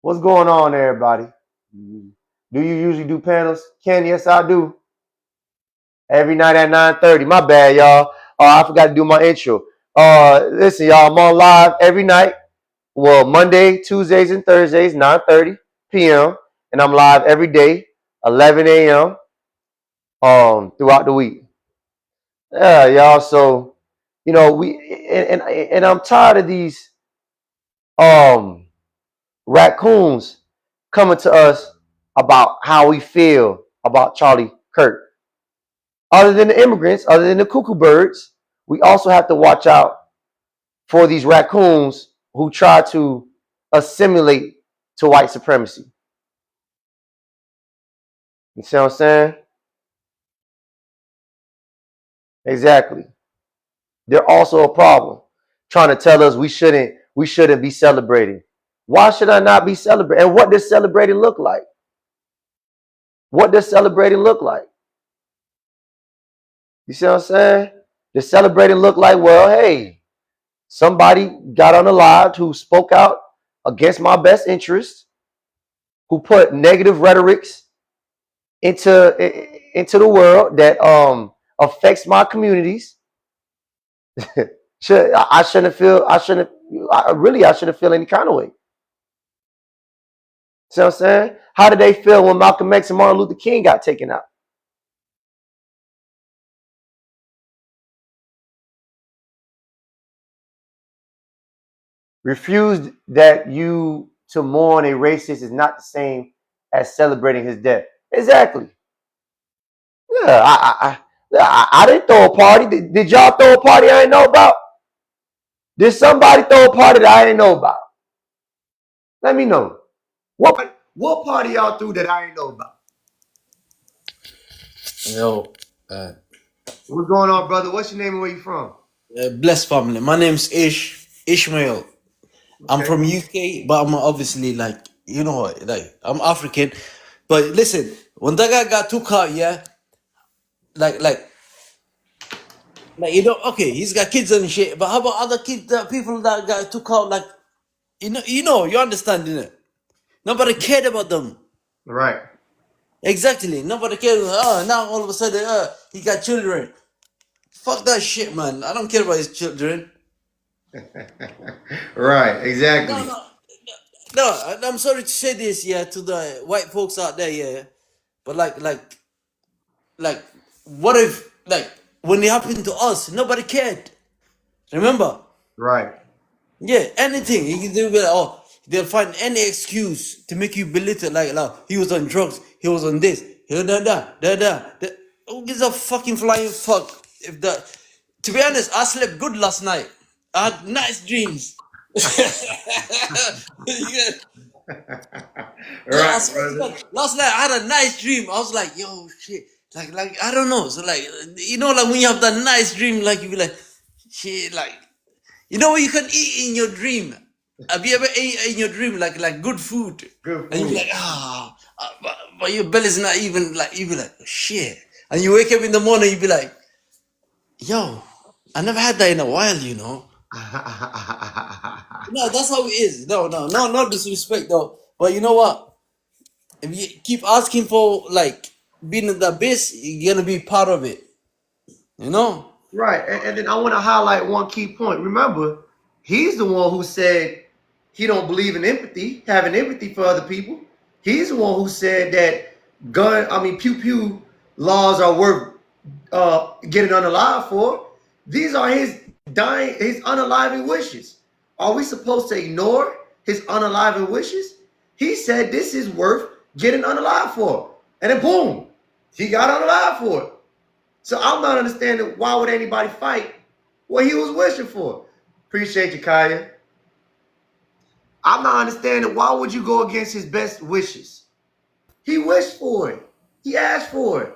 What's going on, everybody? Do you usually do panels? Ken, yes, I do. Every night at 9:30. My bad, y'all. I forgot to do my intro. Listen, y'all, I'm on live every night. Well, Monday, Tuesdays, and Thursdays, 9:30 p.m. And I'm live every day, 11 a.m. Throughout the week. Yeah, y'all. So, and I'm tired of these um raccoons coming to us about how we feel about Charlie Kirk. Other than the immigrants, other than the cuckoo birds, we also have to watch out for these raccoons who try to assimilate to white supremacy. You see what I'm saying? Exactly. They're also a problem, trying to tell us we shouldn't be celebrating. Why should I not be celebrating? And what does celebrating look like? What does celebrating look like? You see what I'm saying? Does celebrating look like, well, hey, somebody got on the live who spoke out against my best interests, who put negative rhetorics into the world that affects my communities. I shouldn't feel I shouldn't feel any kind of way. See what I'm saying? How did they feel when Malcolm X and Martin Luther King got taken out? Refused that you to mourn a racist is not the same as celebrating his death. Exactly. Yeah, I didn't throw a party. Did y'all throw a party I didn't know about? Did somebody throw a party that I didn't know about? Let me know. What party y'all threw that I didn't know about? Yo, uh, What's going on, brother? What's your name and where you from? blessed family. My name's Ishmael. I'm Okay. from UK, but I'm obviously like like I'm African. But listen, when that guy got took out, yeah, like like okay, he's got kids and shit. But how about other kids, people that got took out, like you understand, innit? Nobody cared about them. Right. Exactly, nobody cared. Oh, now all of a sudden, he got children. Fuck that shit, man. I don't care about his children. Right. No, Exactly. no, no. I'm sorry to say this, yeah, to the white folks out there, yeah. But like, what if, like, when it happened to us, nobody cared. Remember? Right. Yeah, anything. They'll be like, oh, they'll find any excuse to make you belittle. Like, he was on drugs, he was on this, he was da. Who gives a fucking flying fuck if that? To be honest, I slept good last night. I had nice dreams. Yeah. Yeah, I Right, swear to brother. God. Last night I had a nice dream. I was like, yo, shit. Like I don't know. So like, like when you have that nice dream, like you be like, shit, like, what you can eat in your dream. Have you ever ate in your dream like good food? Good And you be food. like, but your belly's not even like, you be like, shit. And you wake up in the morning, you be like, yo, I never had that in a while. No, that's how it is. No disrespect though. But you know what? If you keep asking for like being the best, you're gonna be part of it. You know? Right. And then I want to highlight one key point. Remember, he's the one who said he don't believe in empathy, having empathy for other people. He's the one who said that pew pew laws are worth getting unalive for. These are his unaliving wishes. Are we supposed to ignore his unaliving wishes? He said this is worth getting unalive for. And then boom, he got unalive for it. So I'm not understanding why would anybody fight what he was wishing for. Appreciate you, Kaya. I'm not understanding why would you go against his best wishes. He wished for it. He asked for it.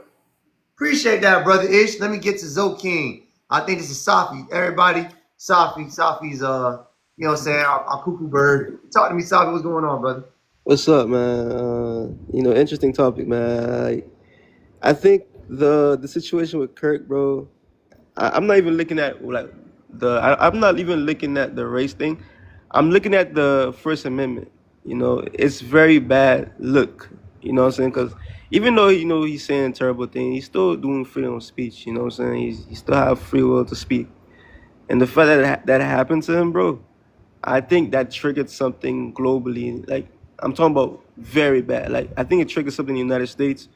Appreciate that, brother Ish. Let me get to Zo King. I think this is Safi. Everybody, Safi's you know what I'm saying, our cuckoo bird. Talk to me, Safi. What's going on, brother? What's up, man? Interesting topic, man. I think the situation with Kirk, bro. I'm not even looking at I'm not even looking at the race thing. I'm looking at the First Amendment. You know, it's very bad look. You know what I'm saying? Because even though he's saying terrible things, he's still doing freedom of speech. You know what I'm saying? He still have free will to speak. And the fact that that happened to him, bro, I think that triggered something globally. Like I'm talking about very bad. Like I think it triggered something in the United States.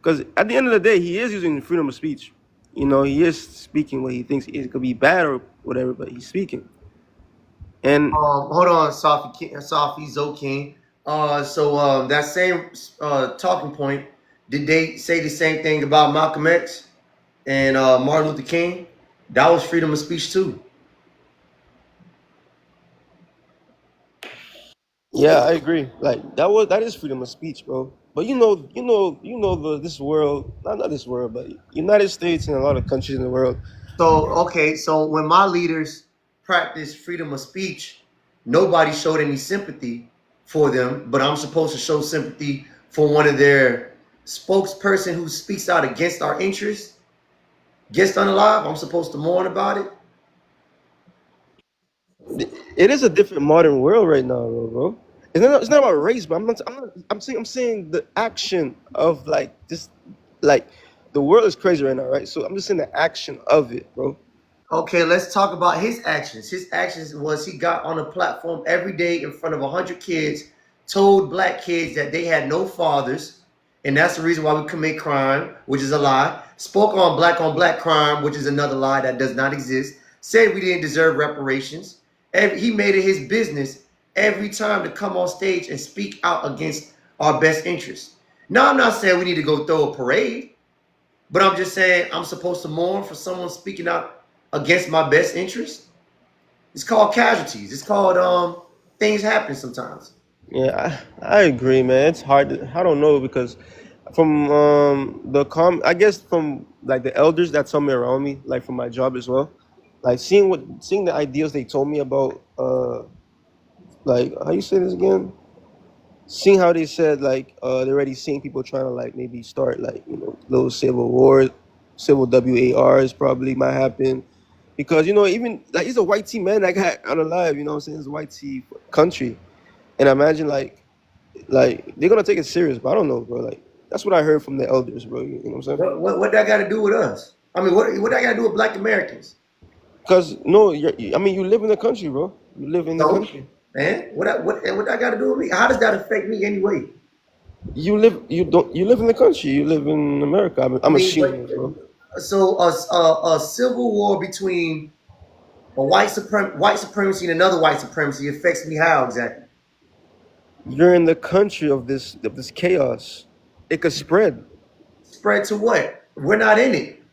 Because at the end of the day, he is using freedom of speech. You know, he is speaking what he thinks. It could be bad or whatever, but he's speaking. And Hold on, Sophie Zokin. So that same talking point, did they say the same thing about Malcolm X and Martin Luther King? That was freedom of speech too. yeah, I agree. Like that is freedom of speech, bro. But this world, not this world, but United States and a lot of countries in the world. So okay, so when my leaders practiced freedom of speech, nobody showed any sympathy for them, but I'm supposed to show sympathy for one of their spokesperson who speaks out against our interests, gets unalive. I'm supposed to mourn about it. It is a different modern world right now, bro. It's not about race, but I'm saying the action of like this, like the world is crazy right now, right? So I'm just saying the action of it, bro. Okay, let's talk about his actions. His actions was he got on a platform every day in front of 100 kids, told black kids that they had no fathers, and that's the reason why we commit crime, which is a lie. Spoke on black crime, which is another lie that does not exist. Said we didn't deserve reparations. He made it his business every time to come on stage and speak out against our best interests. Now, I'm not saying we need to go throw a parade. But I'm just saying I'm supposed to mourn for someone speaking out against my best interest. It's called casualties. It's called things happen sometimes. Yeah, I agree, man. It's hard. I don't know because from I guess from like the elders that tell me around me, like from my job as well, like seeing the ideas they told me about, like how you say this again? Seeing how they said like they're already seeing people trying to like maybe start like little civil wars, civil wars probably might happen, because even like it's a white tea man that got unalive. You know what I'm saying? It's a white tea country, and I imagine like they're gonna take it serious, but I don't know, bro. Like that's what I heard from the elders, bro. You know what I'm saying? What that got to do with us? I mean, what that got to do with Black Americans? Because no, I mean, you live in the country, bro. You live in the So, country. man, what that got to do with me? How does that affect me anyway? You live in the country. You live in America. I I'm mean, assuming, bro. so a civil war between a white supremacy and another white supremacy affects me how exactly? You're in the country of this chaos. It could spread. Spread to what? We're not in it.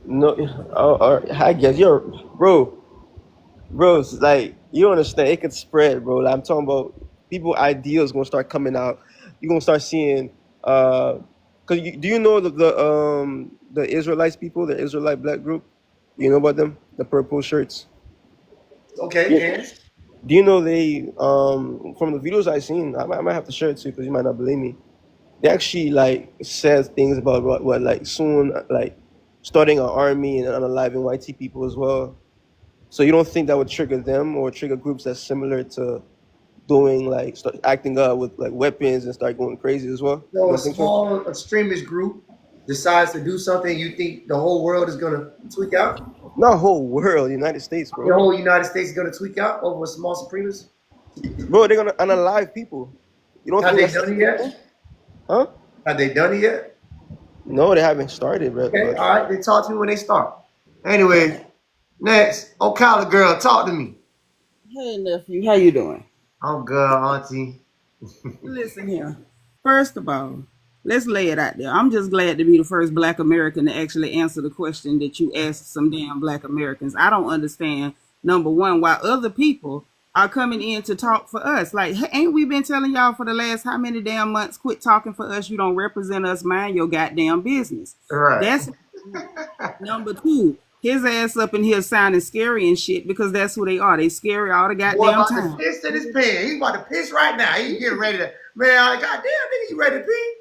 No, I guess you're, bro. It's like you don't understand. It could spread, bro. Like, I'm talking about people ideas gonna start coming out. You're gonna start seeing. Cause do you know the Israelites people, the Israelite black group? You know about them, the purple shirts. Okay, Yeah. and Do you know they from the videos I seen? I might have to share it to you because you might not believe me. They actually like says things about what like soon like starting an army and unaliving white tea people as well. So you don't think that would trigger them or trigger groups that's similar to doing like start acting up with like weapons and start going crazy as well? You so a don't think so? small extremist group decides to do something, you think the whole world is gonna tweak out? Not whole world, United States, The bro. whole United States is gonna tweak out over a small supremacist? Bro, they're gonna unalive people. You don't Have think they that's done it acceptable? yet? Huh? Have they done it yet? No, they haven't started, bro. Okay, But all right. Then talk to me when they start. Anyway, next, Ocala girl, talk to me. Hey nephew, how you doing? I'm good, auntie. Listen here. First of all, let's lay it out there. I'm just glad to be the first Black American to actually answer the question that you asked some damn Black Americans. I don't understand, number one, why other people are coming in to talk for us. Like, ain't we been telling y'all for the last how many damn months? Quit talking for us. You don't represent us. Mind your goddamn business. All right. That's number two. His ass up in here sounding scary and shit because that's who they are. They scary all the Boy goddamn about to time. piss in his pants. He about to piss right now. He getting ready to, man, goddamn nigga, you ready to pee?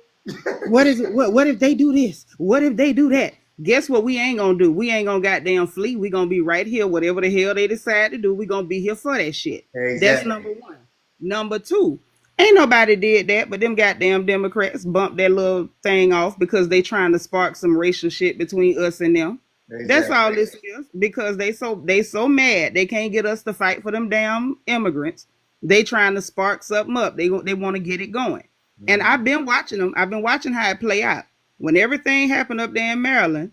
What is it? What if they do this? What if they do that? Guess what we ain't gonna do? We ain't gonna goddamn flee. We gonna be right here. Whatever the hell they decide to do, we gonna be here for that shit. That's Exactly. number one. Number two, Ain't nobody did that, but them goddamn Democrats bumped that little thing off because they trying to spark some racial shit between us and them. That's Exactly. all this is because they so mad they can't get us to fight for them damn immigrants. They trying to spark something up. They want to get it going. And Mhm. I've been watching them. I've been watching how it play out. When everything happened up there in Maryland,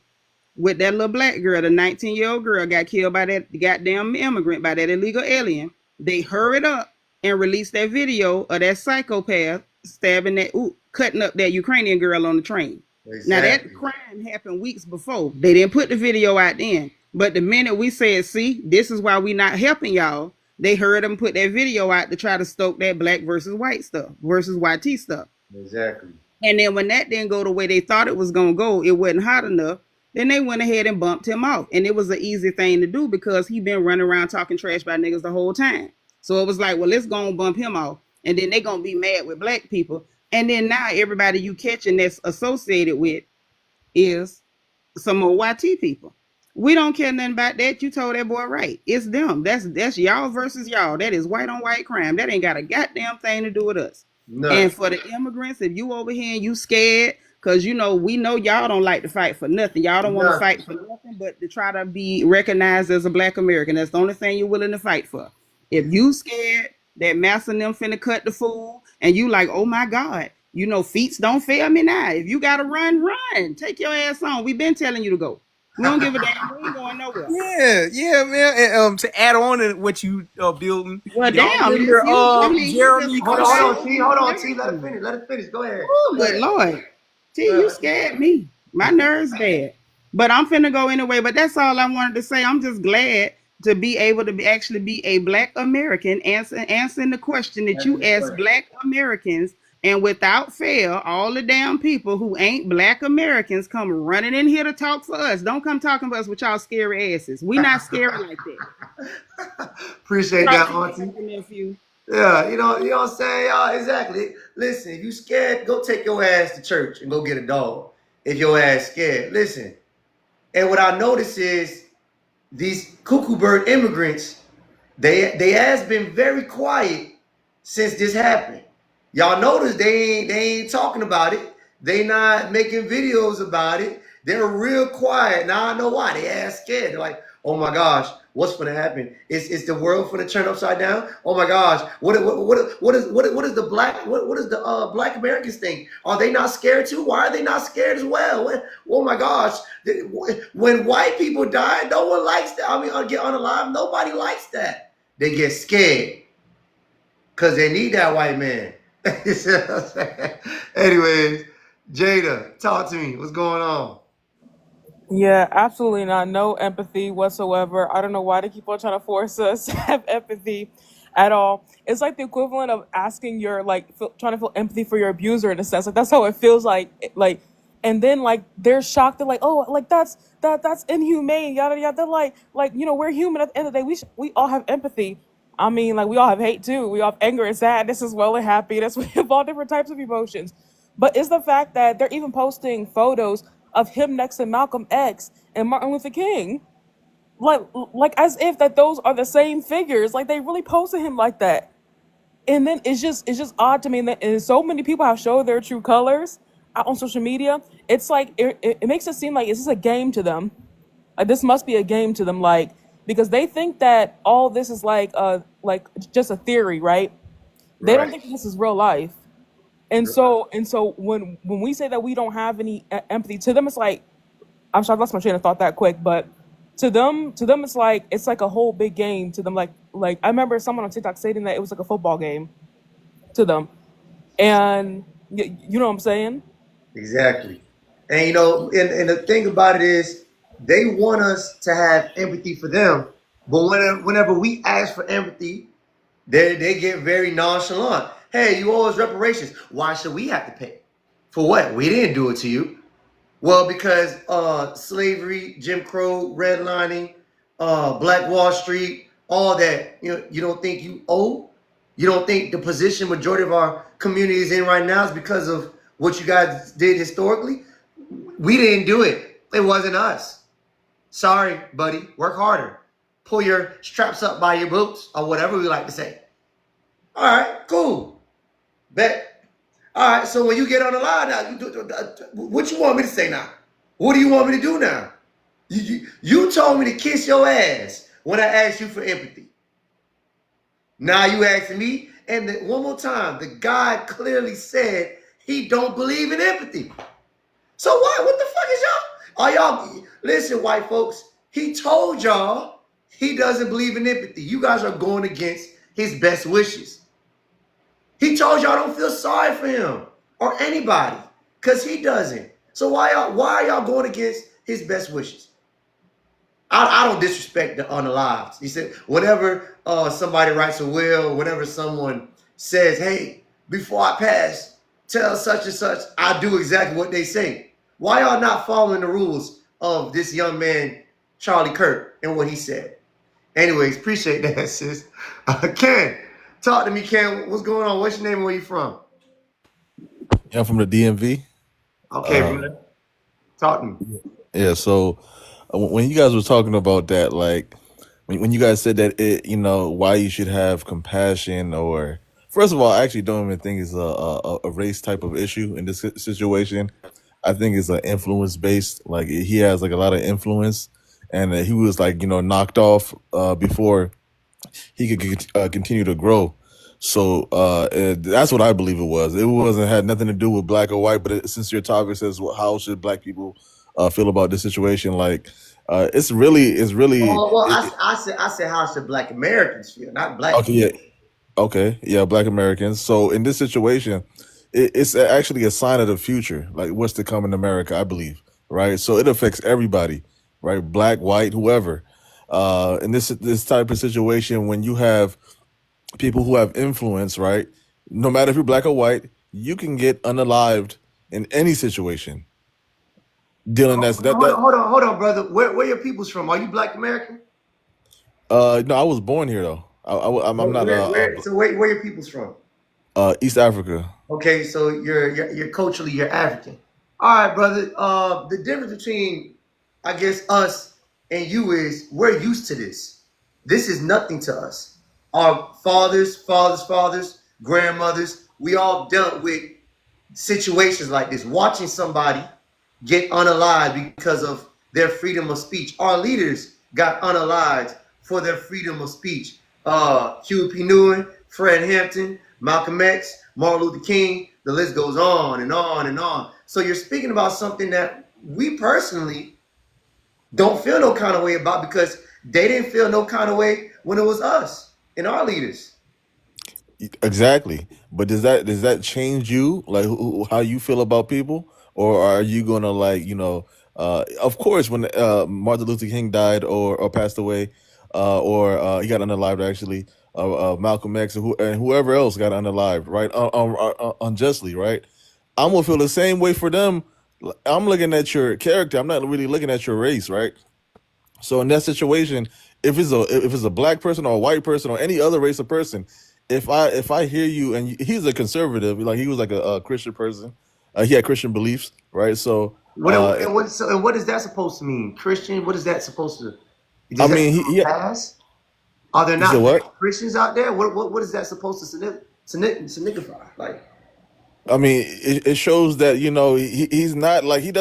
with that little black girl, the 19-year-old girl got killed by that goddamn immigrant, by that illegal alien. They hurried up and released that video of that psychopath stabbing that, cutting up that Ukrainian girl on the train. Now that Exactly. crime happened weeks before. They didn't put the video out then. But the minute we said, see, this is why we not helping y'all, they heard them put that video out to try to stoke that black versus white stuff, versus YT stuff. Exactly. And then when that didn't go the way they thought it was gonna go, it wasn't hot enough. Then they went ahead and bumped him off. And it was an easy thing to do because he been running around talking trash about niggas the whole time. So it was like, well, let's go and bump him off. And then they gonna be mad with black people. And then now everybody you catching that's associated with is some more YT people. We don't care nothing about that. You told that boy right. It's them. That's y'all versus y'all. That is white on white crime. That ain't got a goddamn thing to do with us. None. And for the immigrants, if you over here and you scared, because we know y'all don't like to fight for nothing. Y'all don't want to None. fight for nothing but to try to be recognized as a black American. That's the only thing you're willing to fight for. If you scared that Massa and them finna cut the fool, and you like, oh my God, feats don't fail me now. If you gotta run, run. Take your ass on. We've been telling you to go. We don't give a damn. We ain't going nowhere. Yeah, yeah, man. And, to add on to what you building, Well, y'all damn, remember it's you. I mean, you just Jeremy Hold talk on, hold about on, Cushing? T. Hold on, T. Let it finish. Let it finish. Go ahead. oh, Go good ahead. Lord. T, Go you ahead. scared me. My nerves bad. But I'm finna go anyway. But that's all I wanted to say. I'm just glad to be able to actually be a black American answering the question that Answer you the ask question. black Americans. And without fail, all the damn people who ain't black Americans come running in here to talk for us. Don't come talking to us with y'all scary asses. We not scary like that. Appreciate Talk that, to you Auntie. later, nephew. Yeah, you know what I'm saying, y'all? Exactly. Listen, if you scared, go take your ass to church and go get a dog. If your ass scared. Listen. And what I notice is these cuckoo bird immigrants, they has been very quiet since this happened. Y'all notice they ain't talking about it. They not making videos about it. They're real quiet. Now I know why. They ass scared. They're like, oh my gosh, what's gonna happen? Is the world gonna turn upside down? Oh my gosh, what is the black Americans think? Are they not scared too? Why are they not scared as well? Oh my gosh, when white people die, no one likes that. I mean, get unalive. Nobody likes that. They get scared because they need that white man. You see what I'm saying? Anyways, Jada, talk to me. What's going on? Yeah, absolutely not. No empathy whatsoever. I don't know why they keep on trying to force us to have empathy at all. It's like the equivalent of asking your trying to feel empathy for your abuser in a sense. Like that's how it feels like. And then like they're shocked. They're like, oh, like that's inhumane. Yada yada. They're like we're human. At the end of the day, we all have empathy. I mean, like we all have hate too. We all have anger and sadness as well and happiness. We have all different types of emotions. But it's the fact that they're even posting photos of him next to Malcolm X and Martin Luther King, like like as if that those are the same figures. Like they really posted him like that. And then it's just odd to me that and so many people have showed their true colors out on social media. It's like it makes it seem like is this a game to them? Like this must be a game to them, like because they think that all this is like just a theory, right? They don't Right. think this is real life. And so when we say that we don't have any empathy to them, it's like I'm sorry, I lost my train of thought that quick, but to them it's like a whole big game to them. Like I remember someone on TikTok stating that it was like a football game to them, and you know what I'm saying? Exactly. And and the thing about it is they want us to have empathy for them. But whenever we ask for empathy, they get very nonchalant. Hey, you owe us reparations. Why should we have to pay? For what? We didn't do it to you. Well, because slavery, Jim Crow, redlining, Black Wall Street, all that. You don't think you owe? You don't think the position majority of our community is in right now is because of what you guys did historically? We didn't do it. It wasn't us. Sorry, buddy. Work harder. Pull your straps up by your boots, or whatever we like to say. All right, cool. Bet. All right. So when you get on the line now, what you want me to say now? What do you want me to do now? You told me to kiss your ass when I asked you for empathy. Now you asking me, and one more time, the guy clearly said he don't believe in empathy. So what? What the fuck is y'all? Are y'all listen, white folks? He told y'all he doesn't believe in empathy. You guys are going against his best wishes. He told y'all don't feel sorry for him or anybody because he doesn't. So why are y'all going against his best wishes? I don't disrespect the unalived. He said, whenever somebody writes a will, whenever someone says, hey, before I pass, tell such and such, I do exactly what they say. Why y'all not following the rules of this young man, Charlie Kirk, and what he said? Anyways, appreciate that, sis. Ken, talk to me, Ken. What's going on? What's your name and where you from? I'm from the DMV. Okay, brother. Talk to me. Yeah, so when you guys were talking about that, like when you guys said that why you should have compassion, or first of all, I actually don't even think it's a race type of issue in this situation. I think it's an influence based. Like he has like a lot of influence, and he was like knocked off before he could continue to grow. So that's what I believe it was. It wasn't had nothing to do with black or white. But since your topic says, well, how should black people feel about this situation? Like, it's really Oh, well, I said, how should Black Americans feel, not black okay. Yeah, people. okay, yeah, black Americans. So in this situation, it's actually a sign of the future, like what's to come in America. I believe, right? So it affects everybody, right? Black, white, whoever. In this type of situation, when you have people who have influence, right? No matter if you're black or white, you can get unalived in any situation. Dealing that's that that. Hold on, brother. Where your people's from? Are you Black American? No, I was born here though. I'm not Where your people's from? East Africa. Okay, so you're culturally you're African. All right, brother. The difference between I guess us and you is we're used to this. This is nothing to us. Our fathers, grandmothers, we all dealt with situations like this. Watching somebody get unalived because of their freedom of speech. Our leaders got unalived for their freedom of speech. Huey P. Newton, Fred Hampton, Malcolm X, Martin Luther King, the list goes on and on and on. So you're speaking about something that we personally don't feel no kind of way about because they didn't feel no kind of way when it was us and our leaders. Exactly. But does that change you, like how you feel about people, or are you gonna like of course when Martin Luther King died or passed away, or he got unalived actually, Malcolm X and whoever else got unalived, right? Unjustly, right? I'm gonna feel the same way for them. I'm looking at your character. I'm not really looking at your race, right? So in that situation, if it's a black person or a white person or any other race of person, if I hear you and he's a conservative, like he was like a Christian person, he had Christian beliefs, right? So What is that supposed to mean? Christian? What is that supposed to? I Does that mean, pass? Are there you said not what? black Christians out there? What is that supposed to signify? Like I mean, it shows that he's not like he's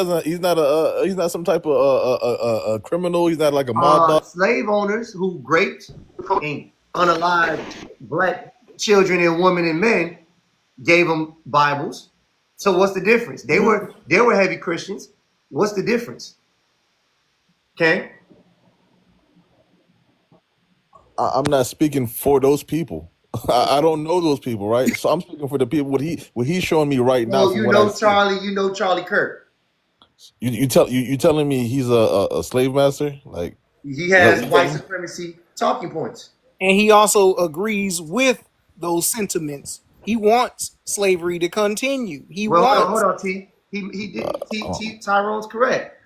not some type of a criminal. He's not like a mob boss. slave owners who raped and unalived black children and women and men gave them Bibles. So what's the difference? They were heavy Christians. What's the difference? Okay. I'm not speaking for those people. I don't know those people, right? So I'm speaking for the people. What he's showing me right now Well, from what I see. You know Charlie Kirk. You telling me he's a slave master? Like, He is that what has you white telling me? supremacy talking points. And he also agrees with those sentiments. He wants slavery to continue. He Well, wants. hold on, T. He did. Tyrone's correct.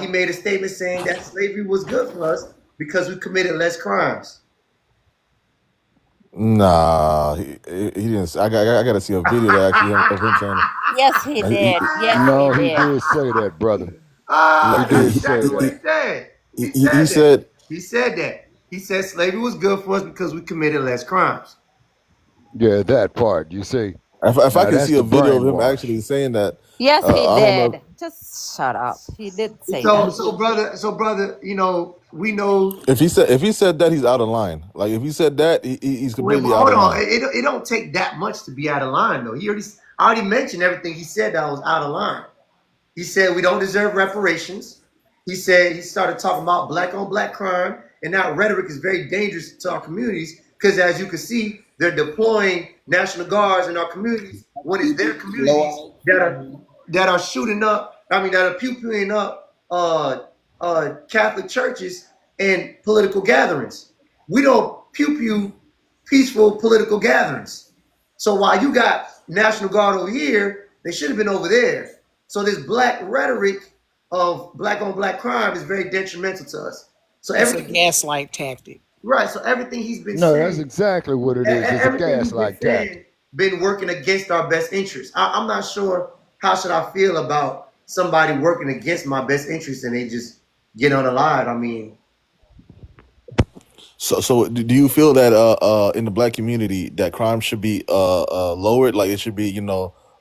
He made a statement saying that slavery was good for us because we committed less crimes. Nah, he didn't. I got to see a video that actually of him saying it. Yes, he did. Yes, he No, he did. did say that, brother. He That's did He, say exactly what that. he said. he, He he, he said that. said, He said that. He said slavery was good for us because we committed less crimes. Yeah, that part. You see. If I Now can that's see a the video of him brainwash. actually saying that, Yes, he I don't know did. Just shut up. He did say So that. brother, you know, we know. if he said that he's out of line. Like if he said that, he's Wait, completely well, out hold of on. line. It don't take that much to be out of line, though. I already mentioned everything he said that was out of line. He said we don't deserve reparations. He said he started talking about black on black crime, and that rhetoric is very dangerous to our communities because, as you can see, they're deploying National Guards in our communities when it's their communities that are shooting up. I mean, that are pew-pewing up Catholic churches and political gatherings. We don't pew-pew peaceful political gatherings. So while you got National Guard over here, they should have been over there. So this black rhetoric of black on black crime is very detrimental to us. So It's a everything, gaslight tactic. right? So everything he's been No, that's saying, exactly what it is. It's a everything he's been gaslight tactic. saying, been working against our best interests. I'm not sure how should I feel about somebody working against my best interests and they just get unalive. I mean, So do you feel that in the black community that crime should be lowered, like it should be,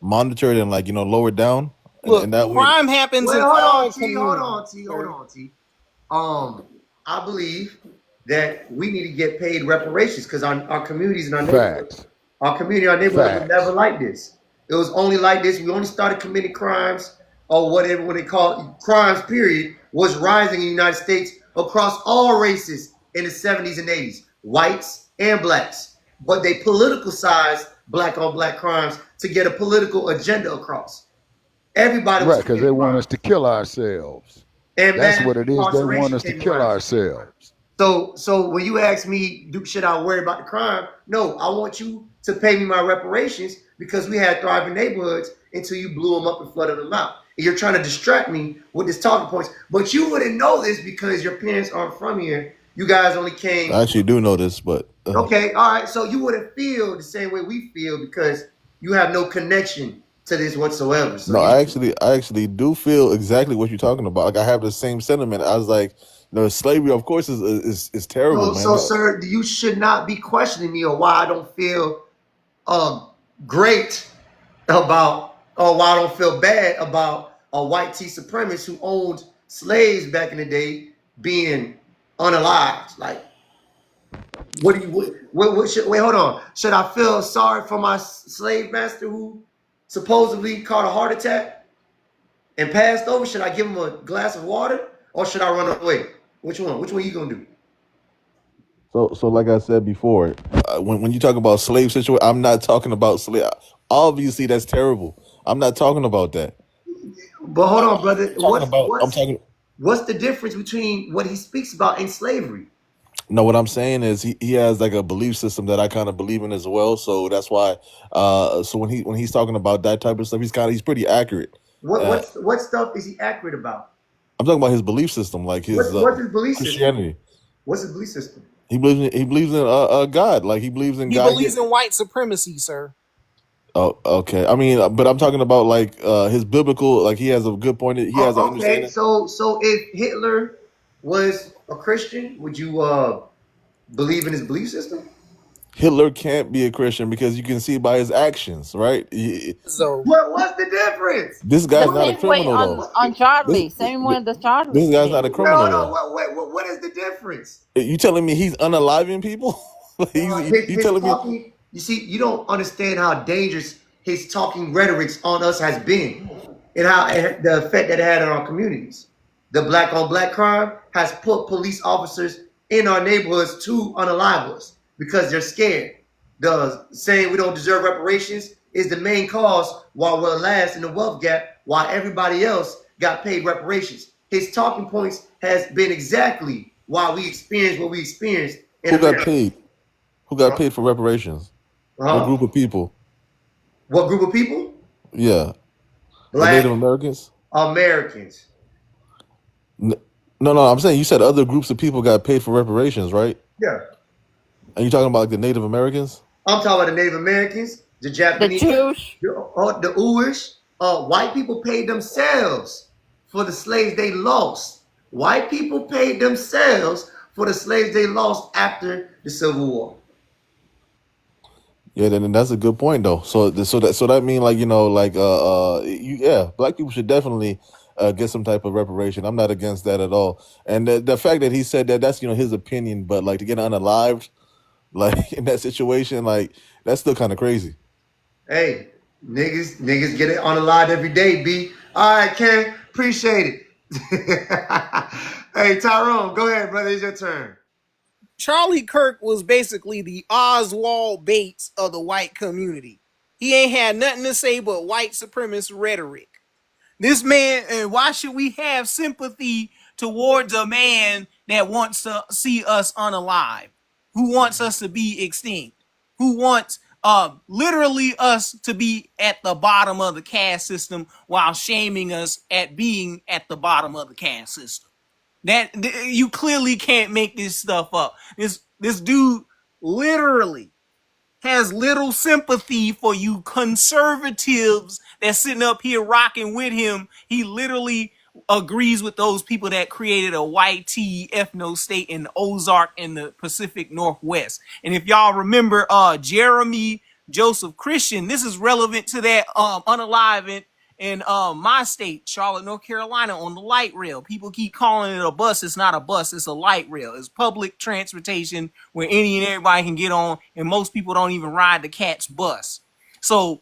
monitored and like, lowered down in Look, that way? crime happens in well, hold on, all T, hold communities, on, T, hold sir. on, T. I believe that we need to get paid reparations because our communities and our neighborhoods, Facts. our neighborhoods were never Facts. like this. It was only like this. We only started committing crimes or whatever what they call it, crimes. Period was rising in the United States across all races in the 70s and 80s, whites and blacks. But they politicized black on black crimes to get a political agenda across. Everybody was Right, because they committing want crimes, us to kill ourselves. and That's mass what it is. They want incarceration us to came kill around. ourselves. So when you ask me, should I worry about the crime? No, I want you to pay me my reparations because we had thriving neighborhoods until you blew them up and flooded them out. And you're trying to distract me with this talking points, but you wouldn't know this because your parents aren't from here. You guys only came. I actually do know this, but Okay, all right. So you wouldn't feel the same way we feel because you have no connection to this whatsoever. So no, you, I actually do feel exactly what you're talking about. Like I have the same sentiment. I was like, slavery, of course, is terrible, man. sir, you should not be questioning me or why I don't feel great about, or why I don't feel bad about a white tea supremacist who owned slaves back in the day being unalived. Like, what do you, what should, wait, hold on. Should I feel sorry for my slave master who supposedly caught a heart attack and passed over? Should I give him a glass of water or should I run away? Which one? Which one you gonna do? So like I said before, when you talk about slave situation, I'm not talking about slave. Obviously, that's terrible. I'm not talking about that. But hold on, brother. I'm talking. What's the difference between what he speaks about and slavery? No, what I'm saying is he has like a belief system that I kind of believe in as well. So that's why. So when he's talking about that type of stuff, he's pretty accurate. What stuff is he accurate about? I'm talking about his belief system, like his What's his belief Christianity. system? What's his belief system? He believes in God. Like he believes in He God. believes in white supremacy, sir. Oh, okay. I mean, but I'm talking about like his biblical. Like he has a good point. He has an Okay, understanding. so if Hitler was a Christian, would you believe in his belief system? Hitler can't be a Christian because you can see by his actions, right? So What's the difference? This The guy's not a same way criminal though. on Charlie. This Same way the this Charlie guy's not a thing. criminal No, though. what is the difference? You telling me he's unaliving people? Like you His telling me? talking, you see, you don't understand how dangerous his talking rhetorics on us has been and how the effect that it had on our communities. The black on black crime has put police officers in our neighborhoods to unalive us because they're scared. The saying we don't deserve reparations is the main cause why we're last in the wealth gap, while everybody else got paid reparations. His talking points has been exactly why we experienced what we experienced in Who got America. paid? Who got paid for reparations? What group of people? What group of people? Yeah, the Black Native Americans. Americans. No, I'm saying you said other groups of people got paid for reparations, right? Yeah. Are you talking about like the Native Americans? I'm talking about the Native Americans, the The Japanese, Jews. the Irish. White people paid themselves for the slaves they lost. White people paid themselves for the slaves they lost after the Civil War. Yeah, then that's a good point though. So that mean like black people should definitely get some type of reparation. I'm not against that at all. And the fact that he said that that's his opinion, but like to get unalived, like in that situation, like that's still kind of crazy. Hey, niggas get it on the line every day, B. All right, Ken, appreciate it. Hey, Tyrone, go ahead, brother. It's your turn. Charlie Kirk was basically the Oswald Bates of the white community. He ain't had nothing to say but white supremacist rhetoric. This man, and why should we have sympathy towards a man that wants to see us unalive, who wants us to be extinct, who wants literally us to be at the bottom of the caste system while shaming us at being at the bottom of the caste system? That you clearly can't make this stuff up. This dude literally has little sympathy for you conservatives that's sitting up here rocking with him. He literally agrees with those people that created a white ethno state in the Ozark in the Pacific Northwest. And if y'all remember Jeremy Joseph Christian, this is relevant to that unaliving in my state, Charlotte, North Carolina, on the light rail. People keep calling it a bus. It's not a bus. It's a light rail. It's public transportation where any and everybody can get on, and most people don't even ride the cat's bus. So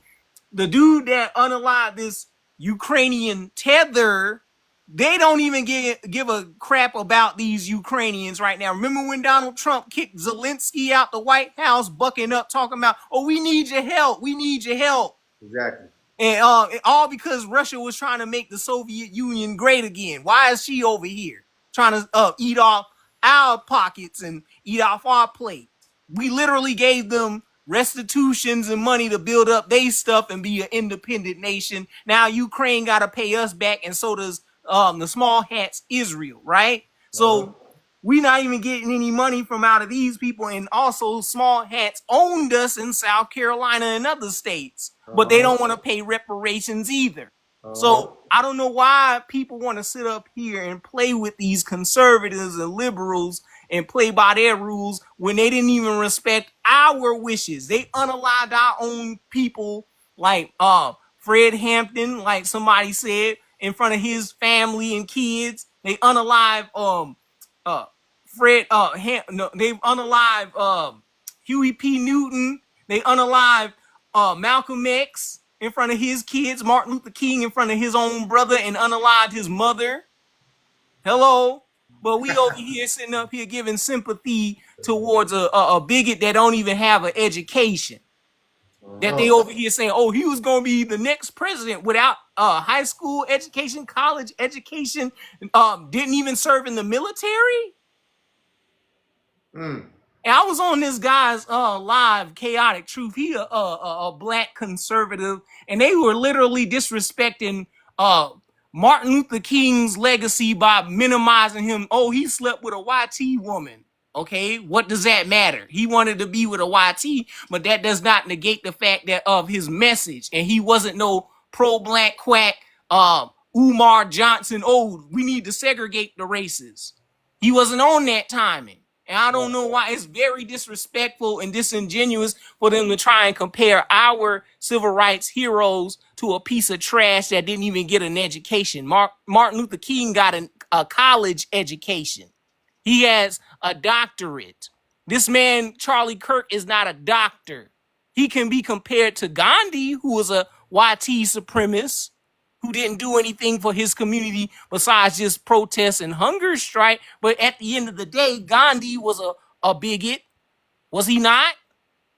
the dude that unalived this Ukrainian tether, they don't even give a crap about these Ukrainians right now. Remember when Donald Trump kicked Zelensky out the White House, bucking up, talking about, oh, we need your help. We need your help. Exactly. And all because Russia was trying to make the Soviet Union great again. Why is she over here trying to eat off our pockets and eat off our plate? We literally gave them restitutions and money to build up their stuff and be an independent nation. Now Ukraine got to pay us back, and so does the small hats Israel, right? So we not even getting any money from out of these people, and also small hats owned us in South Carolina and other states, but they don't want to pay reparations either. So I don't know why people want to sit up here and play with these conservatives and liberals and play by their rules when they didn't even respect our wishes. They unalived our own people, like Fred Hampton, like somebody said, in front of his family and kids. They unalived they've unalived Huey P. Newton. They unalived Malcolm X in front of his kids, Martin Luther King in front of his own brother, and unalived his mother. Hello. But we over here sitting up here giving sympathy towards a bigot that don't even have an education. That they over here saying, oh, he was going to be the next president without high school education, college education, didn't even serve in the military. And I was on this guy's live Chaotic Truth. He a black conservative, and they were literally disrespecting Martin Luther King's legacy by minimizing him. Oh, he slept with a YT woman. Okay, what does that matter? He wanted to be with a YT, but that does not negate the fact that of his message. And he wasn't no pro-black quack, Umar Johnson. Oh, we need to segregate the races. He wasn't on that timing. And I don't know why. It's very disrespectful and disingenuous for them to try and compare our civil rights heroes to a piece of trash that didn't even get an education. Martin Luther King got a college education. He has a doctorate. This man, Charlie Kirk, is not a doctor. He can be compared to Gandhi, who was a YT supremacist, who didn't do anything for his community besides just protest and hunger strike. But at the end of the day, Gandhi was a bigot. Was he not?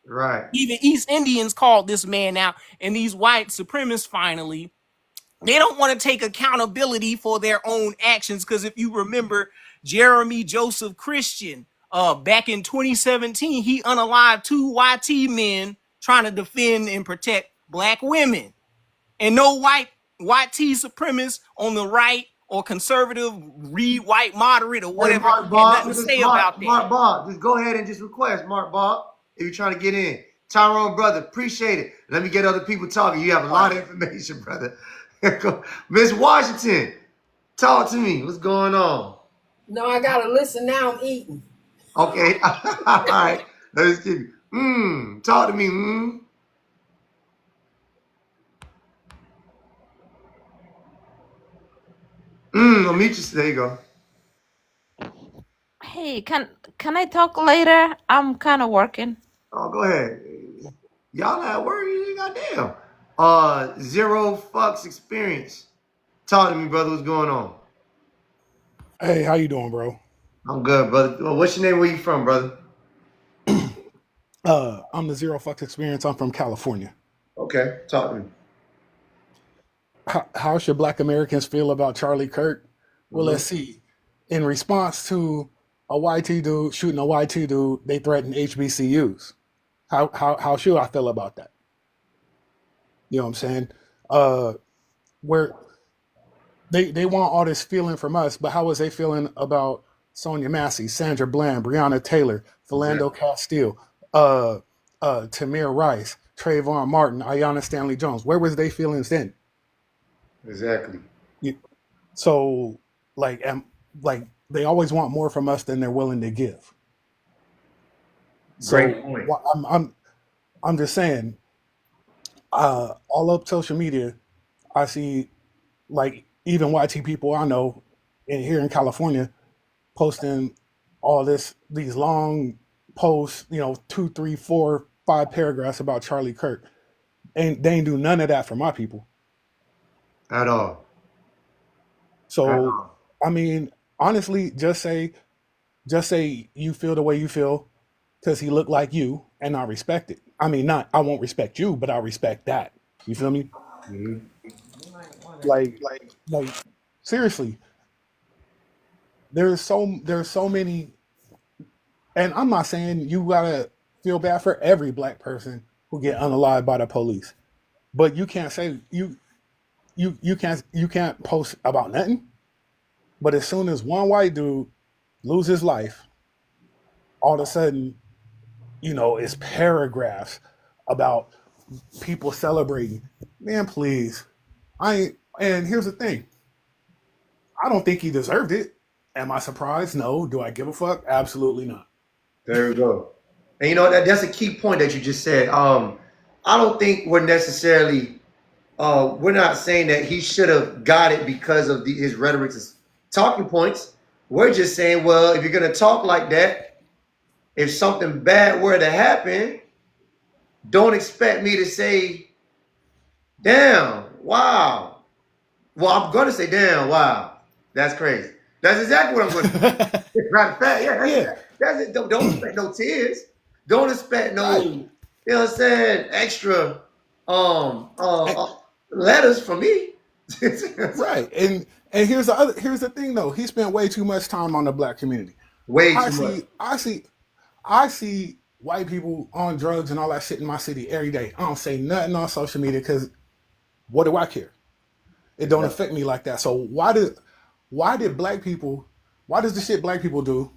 Right. Even East Indians called this man out. And these white supremacists finally, they don't want to take accountability for their own actions. Because if you remember, Jeremy Joseph Christian, back in 2017, he unalived 2 YT men trying to defend and protect black women. And no YT supremacists on the right or conservative, read white moderate or whatever, Mark Bob, nothing to say about that. Mark Bob, just go ahead and just request Mark Bob if you're trying to get in. Tyrone, brother, appreciate it. Let me get other people talking. You have a lot of information, brother. Miss Washington, talk to me. What's going on? No, I gotta listen now. I'm eating. Okay. All right. Let's keep it. Talk to me. I'll meet you. There you go. Hey, can I talk later? I'm kind of working. Oh, go ahead. Y'all at work? You goddamn. Zero fucks experience. Talk to me, brother. What's going on? Hey, how you doing, bro? I'm good, brother. What's your name? Where you from, brother? I'm the Zero Fucks Experience. I'm from California. Okay, talk to me. How should Black Americans feel about Charlie Kirk? Well, let's see. In response to a YT dude shooting a YT dude, they threatened HBCUs. How should I feel about that? You know what I'm saying? Where they want all this feeling from us, but how was they feeling about Sonia Massey, Sandra Bland, Breonna Taylor, Philando Castile, Tamir Rice, Trayvon Martin, Ayanna Stanley Jones? Where was they feelings then? Exactly. So, like they always want more from us than they're willing to give. Great So point. I'm just saying, all up social media, I see like even YT people I know here in California posting all these long posts, 2, 3, 4, 5 paragraphs about Charlie Kirk. And they ain't do none of that for my people. At all. So I mean, honestly, just say you feel the way you feel because he looked like you, and I respect it. I mean, I won't respect you, but I respect that. You feel me? Mhm. Like seriously, there's so many, and I'm not saying you gotta feel bad for every Black person who get unalived by the police, but you can't say you can't post about nothing. But as soon as one white dude lose his life, all of a sudden, it's paragraphs about people celebrating. Man, please. And here's the thing. I don't think he deserved it. Am I surprised? No. Do I give a fuck? Absolutely not. There we go. And that's a key point that you just said. I don't think we're necessarily we're not saying that he should have got it because of his rhetoric, talking points. We're just saying, well, if you're gonna talk like that, if something bad were to happen, don't expect me to say, damn, wow. Well, I'm gonna say, damn, wow. That's crazy. That's exactly what I'm gonna say. Matter of fact, Yeah. that's it. Don't expect no tears. Don't expect no, Right. you know what I'm saying, extra And, letters from me. right. And here's the thing though. He spent way too much time on the Black community. Way I too much. see white people on drugs and all that shit in my city every day. I don't say nothing on social media because what do I care? It don't affect me like that. So why does the shit Black people do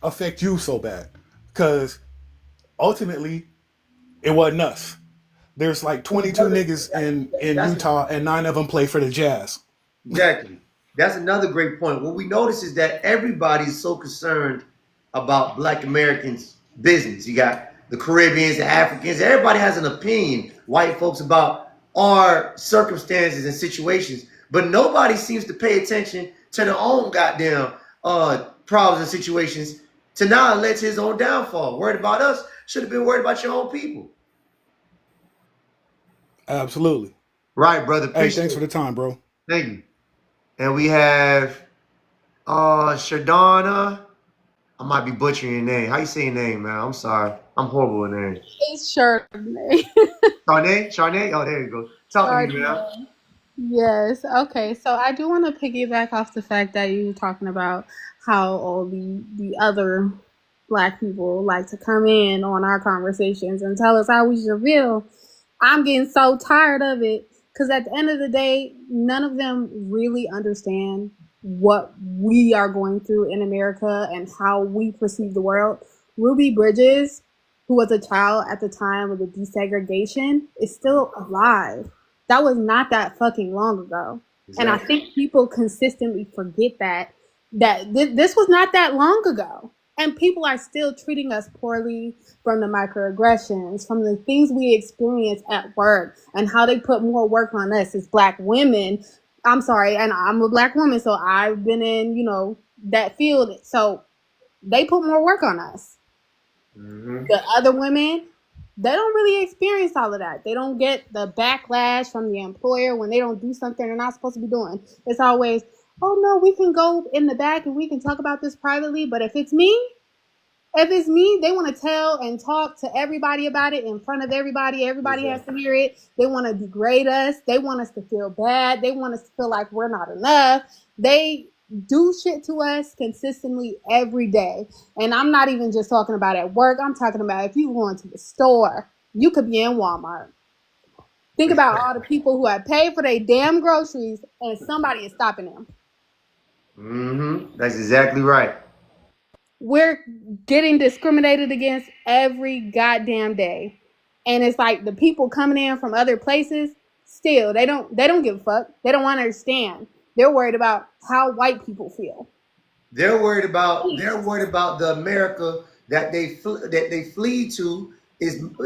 affect you so bad? Because ultimately it wasn't us. There's like 22 niggas in That's Utah and 9 of them play for the Jazz. exactly. That's another great point. What we notice is that everybody's so concerned about Black Americans' business. You got the Caribbeans, the Africans. Everybody has an opinion, white folks, about our circumstances and situations, but nobody seems to pay attention to their own goddamn problems and situations. To now led to his own downfall. Worried about us, should have been worried about your own people. Absolutely. Right, brother. Hey, Appreciate thanks for it. the time, bro. Thank you. And we have Shardana. I might be butchering your name. How you say your name, man? I'm sorry. I'm horrible with names. It's Chardonnay. Charnay? Oh, there you go. Talk to me, man. Chardonnay. Yes. Okay. So I do want to piggyback off the fact that you were talking about how all the other Black people like to come in on our conversations and tell us how we should feel. I'm getting so tired of it because at the end of the day, none of them really understand what we are going through in America and how we perceive the world. Ruby Bridges, who was a child at the time of the desegregation, is still alive. That was not that fucking long ago. And I Exactly. think people consistently forget that this was not that long ago. And people are still treating us poorly from the microaggressions, from the things we experience at work, and how they put more work on us as Black women. I'm sorry, and I'm a Black woman, so I've been in, that field. So they put more work on us. Mm-hmm. The other women, they don't really experience all of that. They don't get the backlash from the employer when they don't do something they're not supposed to be doing. It's always, oh no, we can go in the back and we can talk about this privately. But if it's me, they want to tell and talk to everybody about it in front of everybody. Everybody has to hear it. They want to degrade us. They want us to feel bad. They want us to feel like we're not enough. They do shit to us consistently every day. And I'm not even just talking about at work. I'm talking about if you go into the store, you could be in Walmart. Think about all the people who have paid for their damn groceries and somebody is stopping them. Mm-hmm. That's exactly right. We're getting discriminated against every goddamn day. And it's like the people coming in from other places, still, they don't give a fuck. They don't want to understand. They're worried about how white people feel. They're worried about the America that they flee to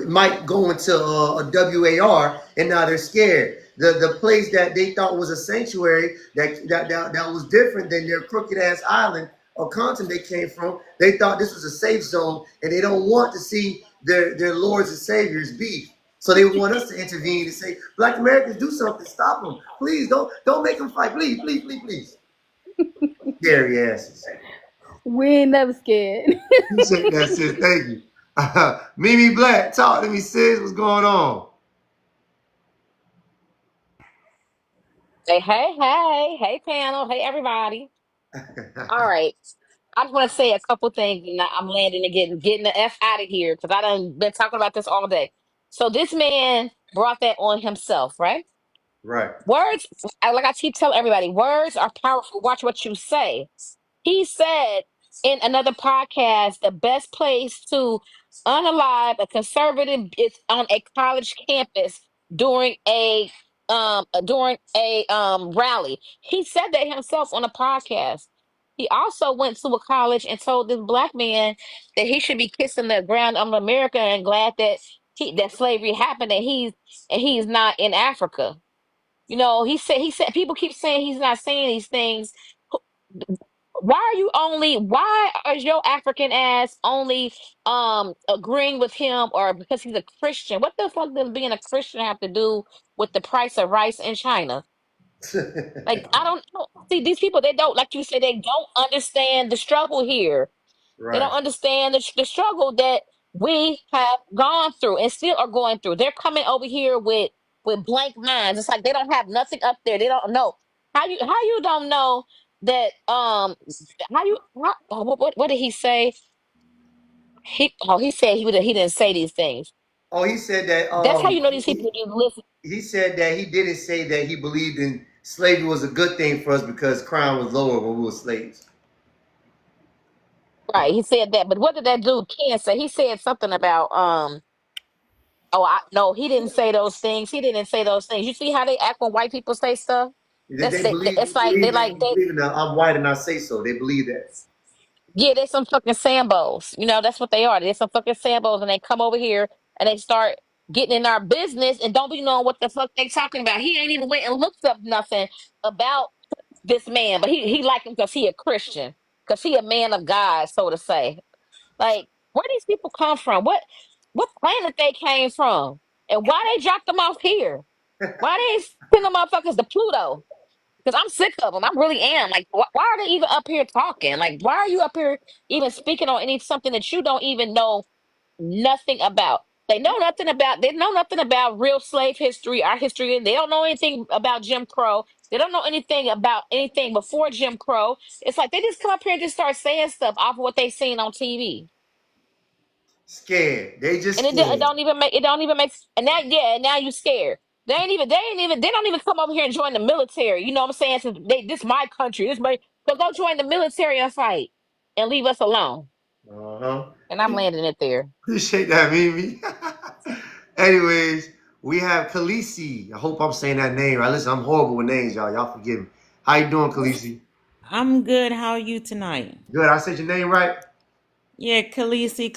might go into a WAR, and now they're scared. The place that they thought was a sanctuary that was different than their crooked ass island or continent they came from. They thought this was a safe zone, and they don't want to see their lords and saviors beef. So they want us to intervene and say, Black Americans, do something, stop them, please. Don't make them fight, please, please, please, please. Scary asses. We ain't never scared. Appreciate that, sis. Thank you. Mimi Black, talk to me, sis. What's going on? Hey, panel. Hey, everybody. All right. I just want to say a couple things and I'm landing and getting the F out of here because I done been talking about this all day. So this man brought that on himself, right? Right. Words, like I keep telling everybody, words are powerful. Watch what you say. He said in another podcast, the best place to unalive a conservative is on a college campus during a rally. He said that himself on a podcast. He also went to a college and told this Black man that he should be kissing the ground of America and glad that that slavery happened and he's not in Africa. He said people keep saying he's not saying these things. Why is your African ass only agreeing with him or because he's a Christian? What the fuck does being a Christian have to do with the price of rice in China? Like I don't know. See, these people, they don't, like you said, they don't understand the struggle here. They Right. don't understand the struggle that we have gone through and still are going through. They're coming over here with blank minds. It's like they don't have nothing up there. They don't know how you don't know that what did he say? He said he didn't say these things. Oh, he said that That's how you know these people just listen. he said that he didn't say that he believed in slavery was a good thing for us because crime was lower when we were slaves. Right, he said that, but what did that dude Ken say? He said something about oh, no, he didn't say those things. He didn't say those things. You see how they act when white people say stuff? It's like They believe in I'm white and I say so. They believe that. yeah, they're some fucking Sambos. That's what they are. They're some fucking Sambos, and they come over here and they start getting in our business and don't be knowing what the fuck they talking about. He ain't even went and looked up nothing about this man, but he like him because he a Christian, because he a man of God, so to say. Like, where these people come from? What planet they came from? And why they dropped them off here? Why they send them motherfuckers to Pluto? Because I'm sick of them. I really am. Like, why are they even up here talking? Like, why are you up here even speaking on something that you don't even know nothing about? They know nothing about real slave history, our history. They don't know anything about Jim Crow. They don't know anything about anything before Jim Crow. It's like they just come up here and just start saying stuff off of what they seen on TV. Scared. They just And it scared. don't even make and now yeah, and now you scared. They don't even come over here and join the military. You know what I'm saying? Since this my country. So go join the military and fight and leave us alone. Uh-huh. And I'm landing it there. Appreciate that, Mimi. Anyways, we have Khaleesi. I hope I'm saying that name right. Listen, I'm horrible with names, y'all. Y'all forgive me. How you doing, Khaleesi? I'm good. How are you tonight? Good. I said your name right? Yeah, Khaleesi,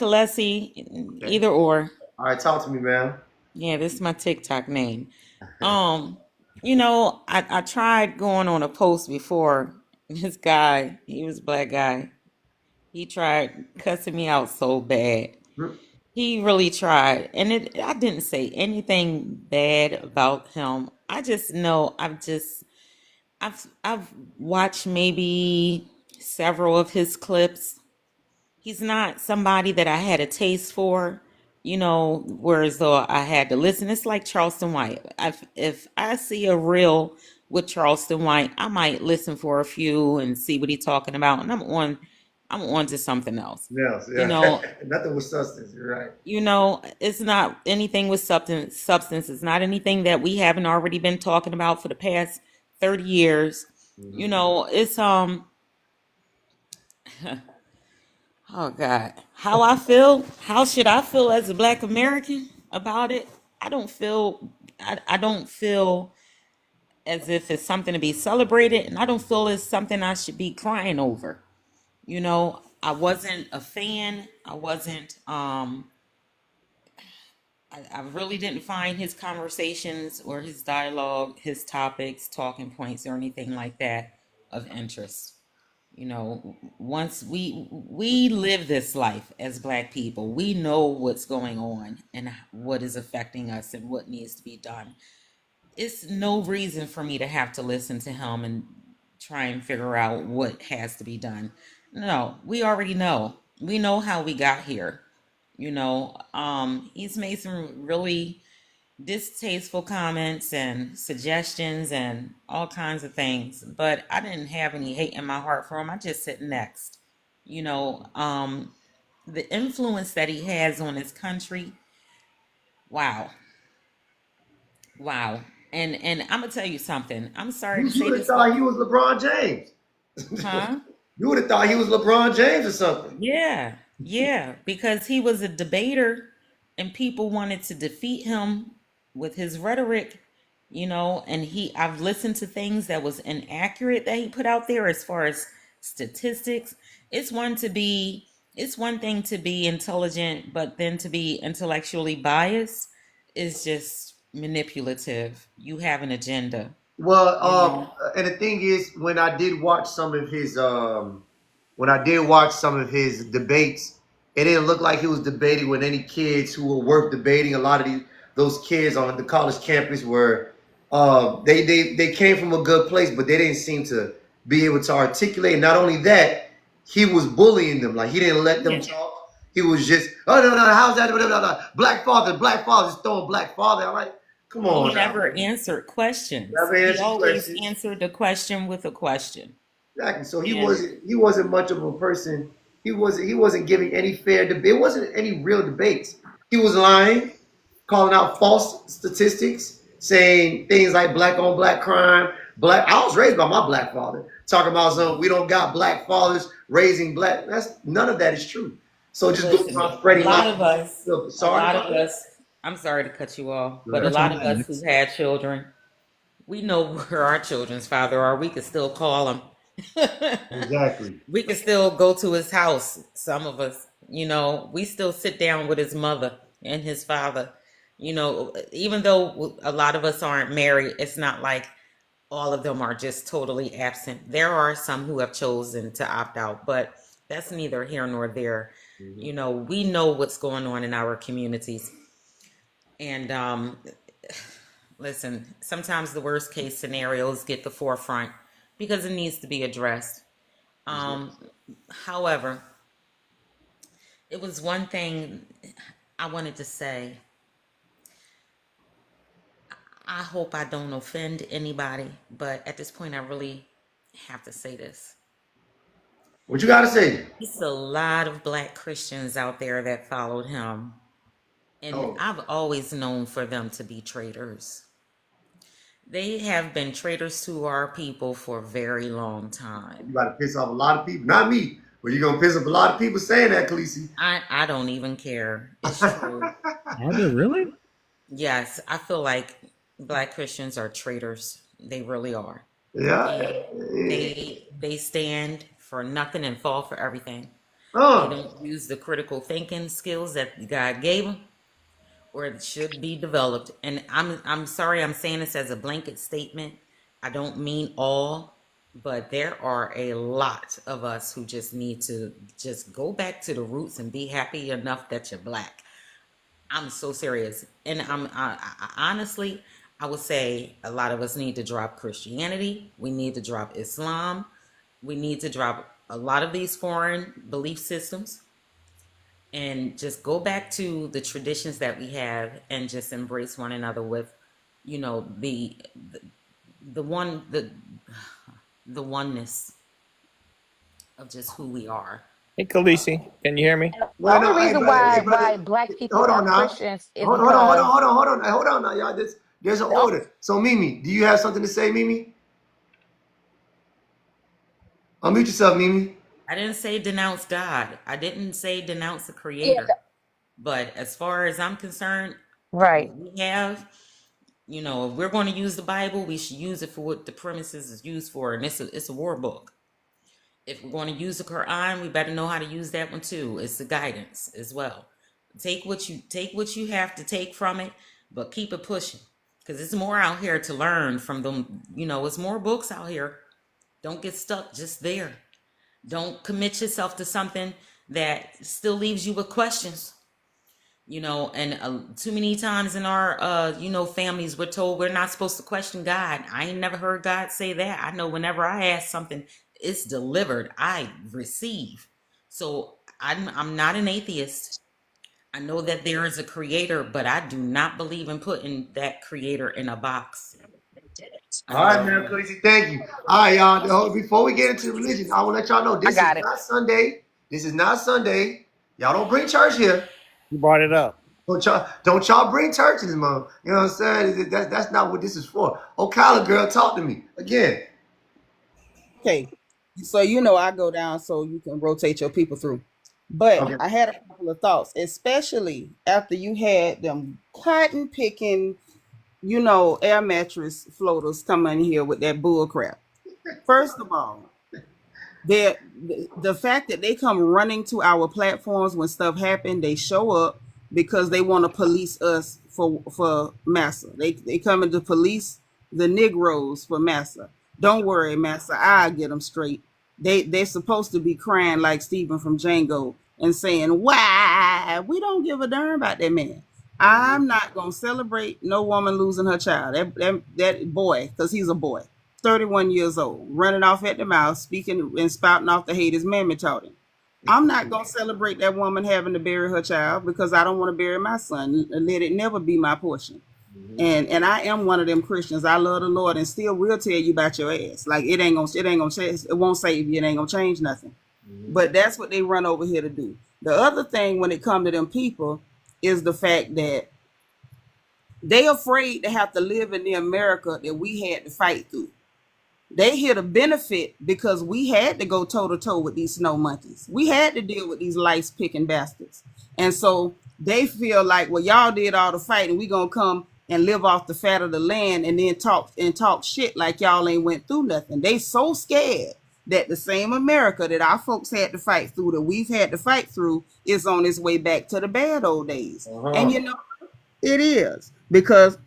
Okay. either or. All right, talk to me, man. Yeah, this is my TikTok name. Um, I tried going on a post before. This guy, he was a black guy. He tried cussing me out so bad. He really tried, and I didn't say anything bad about him. I just know I've watched maybe several of his clips. He's not somebody that I had a taste for, whereas though I had to listen. It's like Charleston White. If I see a reel with Charleston White, I might listen for a few and see what he's talking about, and I'm on to something else. Yes, You yeah. know, Nothing with substance. You're right. it's not anything with substance. It's not anything that we haven't already been talking about for the past 30 years. It's oh God. How should I feel as a black American about it? I don't feel as if it's something to be celebrated, and I don't feel it's something I should be crying over. I wasn't a fan. I wasn't I really didn't find his conversations or his dialogue, his topics, talking points, or anything like that of interest. Once we live this life as black people, we know what's going on and what is affecting us and what needs to be done. It's no reason for me to have to listen to him and try and figure out what has to be done. No, we already know. We know how we got here. He's made some really distasteful comments and suggestions and all kinds of things, but I didn't have any hate in my heart for him. I just sit next. You know, um, the influence that he has on his country, wow, wow. And I'm gonna tell you something. I'm sorry to You say would have this, but thought he was LeBron James. huh? You would have thought he was LeBron James or something. Yeah, yeah, because he was a debater and people wanted to defeat him with his rhetoric, and I've listened to things that was inaccurate that he put out there as far as statistics. It's one to be it's one thing to be intelligent, but then to be intellectually biased is just manipulative. You have an agenda, Well, you know. and the thing is, when I did watch some of his debates, it didn't look like he was debating with any kids who were worth debating. A lot of those kids on the college campus were, they came from a good place, but they didn't seem to be able to articulate. And not only that, he was bullying them. Like he didn't let them Yeah. talk. He was just, oh no, how's that? Blah, blah, blah. Black father, just throwing black father. I'm like, come He on now, never man. answered questions. Never He answered always questions. answered the question with a question. Exactly. So And he wasn't much of a person. He wasn't giving any fair debate. It wasn't any real debates. He was lying, calling out false statistics, saying things like black on black crime. Black. I was raised by my black father. Talking about some we don't got black fathers raising black. That's none of that is true. So just go listen, around a spreading lot lies. of us, a Sorry lot about of that. us, I'm sorry to cut you off, Go but a ahead. That's lot on of that us who next. had children, we know where our children's father are. We could still call him. Exactly. We could still go to his house. Some of us, we still sit down with his mother and his father. Even though a lot of us aren't married, it's not like all of them are just totally absent. There are some who have chosen to opt out, but that's neither here nor there. Mhm. We know what's going on in our communities. And listen, sometimes the worst case scenarios get the forefront because it needs to be addressed. Um, However, it was one thing I wanted to say. I hope I don't offend anybody, but at this point, I really have to say this. What you got to say? It's a lot of black Christians out there that followed him, and Oh, I've always known for them to be traitors. They have been traitors to our people for a very long you time. about to piss off a lot of people. Not me, but you're gonna piss off a lot of people saying that, Khaleesi. I don't even care. It's true. Are they really? Yes, I feel like black Christians are traitors. They really are. Yeah. They stand for nothing and fall for everything. They Uh, don't use the critical thinking skills that God gave them, or it should be developed. And I'm sorry, I'm saying this as a blanket statement. I don't mean all, but there are a lot of us who just need to just go back to the roots and be happy enough that you're black. I'm so serious. And I honestly, I would say a lot of us need to drop Christianity. We need to drop Islam. We need to drop a lot of these foreign belief systems and just go back to the traditions that we have and just embrace one another with, you know, the one the oneness of just who we are. Hey, Khaleesi, can you hear me? well, Only no, hey, reason hey, why brother, black people hold are on now. Christians is Hold on, hold on, because hold on, hold on, hold on now, y'all. There's an oh, order. So, Mimi, do you have something to say, Mimi? Unmute yourself, Mimi. I didn't say denounce God. I didn't say denounce the yeah, creator. But as far as I'm concerned, right. what we have, you know, if we're going to use the Bible, we should use it for what the premises is used for, and it's a war book. If we're going to use the Quran, we better know how to use that one too. It's the guidance as well. Take what you have to take from it, but keep it pushing, because it's more out here to learn from them. You know, it's more books out here. Don't get stuck just there. Don't commit yourself to something that still leaves you with questions. You know, and too many times in our families, we're told we're not supposed to question God. I ain't never heard God say that. I know whenever I ask something, it's delivered. I receive. So I'm not an atheist. I know that there is a creator, but I do not believe in putting that creator in a box. I All right, love man, you. Quincy, thank you. All right, y'all. Before we get into religion, I want to let y'all know I this is got it. not Sunday. This is not Sunday. Y'all don't bring church here. You brought it up. Don't y'all bring church to this mom. You know what I'm saying? That's not what this is for. Ocala girl, talk to me again. Okay. So you know I go down so you can rotate your people through. But Okay. I had a couple of thoughts, especially after you had them cotton picking, air mattress floaters coming in here with that bull crap. First of all, the fact that they come running to our platforms when stuff happen, they show up because they want to police us for massa. They coming to police the Negroes for massa. Don't worry, massa, I'll get them straight. They're supposed to be crying like Stephen from Django and saying, "Why we don't give a darn about that man." I'm not gonna celebrate no woman losing her child. That boy, because he's a boy. 31 years old, running off at the mouth, speaking and spouting off the hate his mammy taught him. I'm not going to celebrate that woman having to bury her child because I don't want to bury my son. Let it never be my portion. And I am one of them Christians. I love the Lord and still will tell you about your ass. Like it ain't gonna change, it won't save you, it ain't gonna change nothing. But that's what they run over here to do. The other thing when it comes to them people is the fact that they afraid to have to live in the America that we had to fight through. They here to benefit because we had to go toe to toe with these snow monkeys. We had to deal with these lice picking bastards. And so they feel like, well, y'all did all the fighting. We gonna come and live off the fat of the land and then talk shit like y'all ain't went through nothing. They so scared that the same America that our folks had to fight through, that we've had to fight through, is on its way back to the bad old days. And it is because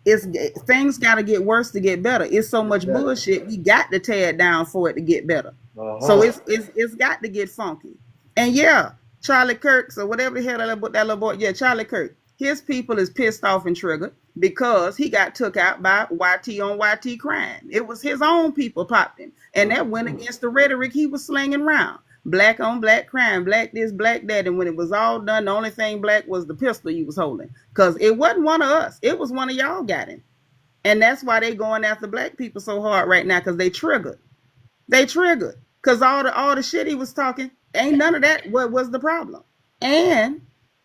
things got to get worse to get better. It's so much bullshit. We got to tear it down for it to get better. So it's got to get funky. And yeah, Charlie Kirk, or whatever the hell that little boy, yeah, Charlie Kirk. His people is pissed off and triggered because he got took out by YT on YT crime. It was his own people popped him, and that went against the rhetoric he was slinging around. Black on black crime, black this, black that. And when it was all done, the only thing black was the pistol he was holding. Because it wasn't one of us. It was one of y'all got him. And that's why they going after black people so hard right now, because they triggered. They triggered. Because all the shit he was talking, ain't none of that what was the problem. And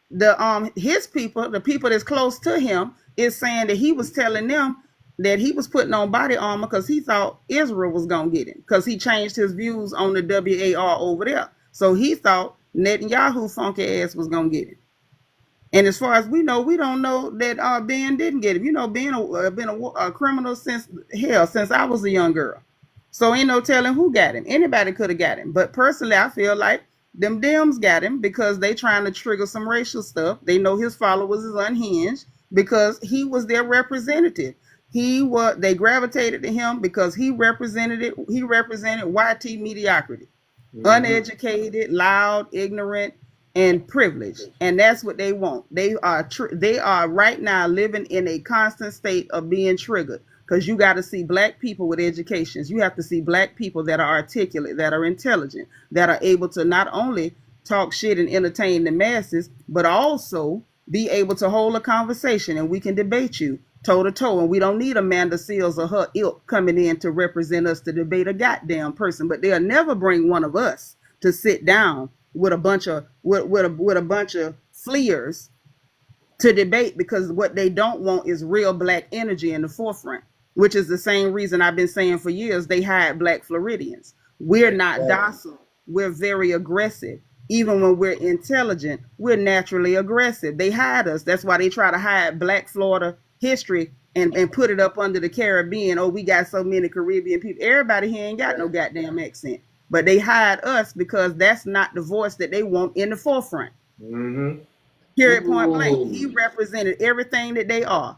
the his people, the people that's close to him, is saying that he was telling them that he was putting on body armor because he thought Israel was gonna get him, because he changed his views on the WAR over there. So he thought Netanyahu funky ass was gonna get him. And as far as we know, we don't know that Ben didn't get him. You know, Ben been a criminal since I was a young girl. So ain't no telling who got him. Anybody could have got him. But personally, I feel like Them Dems got him because they trying to trigger some racial stuff. They know his followers is unhinged because he was their representative. They gravitated to him because he represented YT mediocrity. Uneducated, loud, ignorant, and privileged, and that's what they want. They are right now living in a constant state of being triggered because you got to see black people with educations. You have to see black people that are articulate, that are intelligent, that are able to not only talk shit and entertain the masses, but also be able to hold a conversation, and we can debate you toe to toe, and we don't need Amanda Seals or her ilk coming in to represent us to debate a goddamn person. But they'll never bring one of us to sit down with a bunch of fleers to debate, because what they don't want is real black energy in the forefront, which is the same reason I've been saying for years they hide black Floridians. We're not docile. We're very aggressive. Even when we're intelligent, we're naturally aggressive. They hide us. That's why they try to hide black Florida history and put it up under the Caribbean. Oh, we got so many Caribbean people. Everybody here ain't got no goddamn accent. But they hide us because that's not the voice that they want in the forefront. Period, point blank. He represented everything that they are.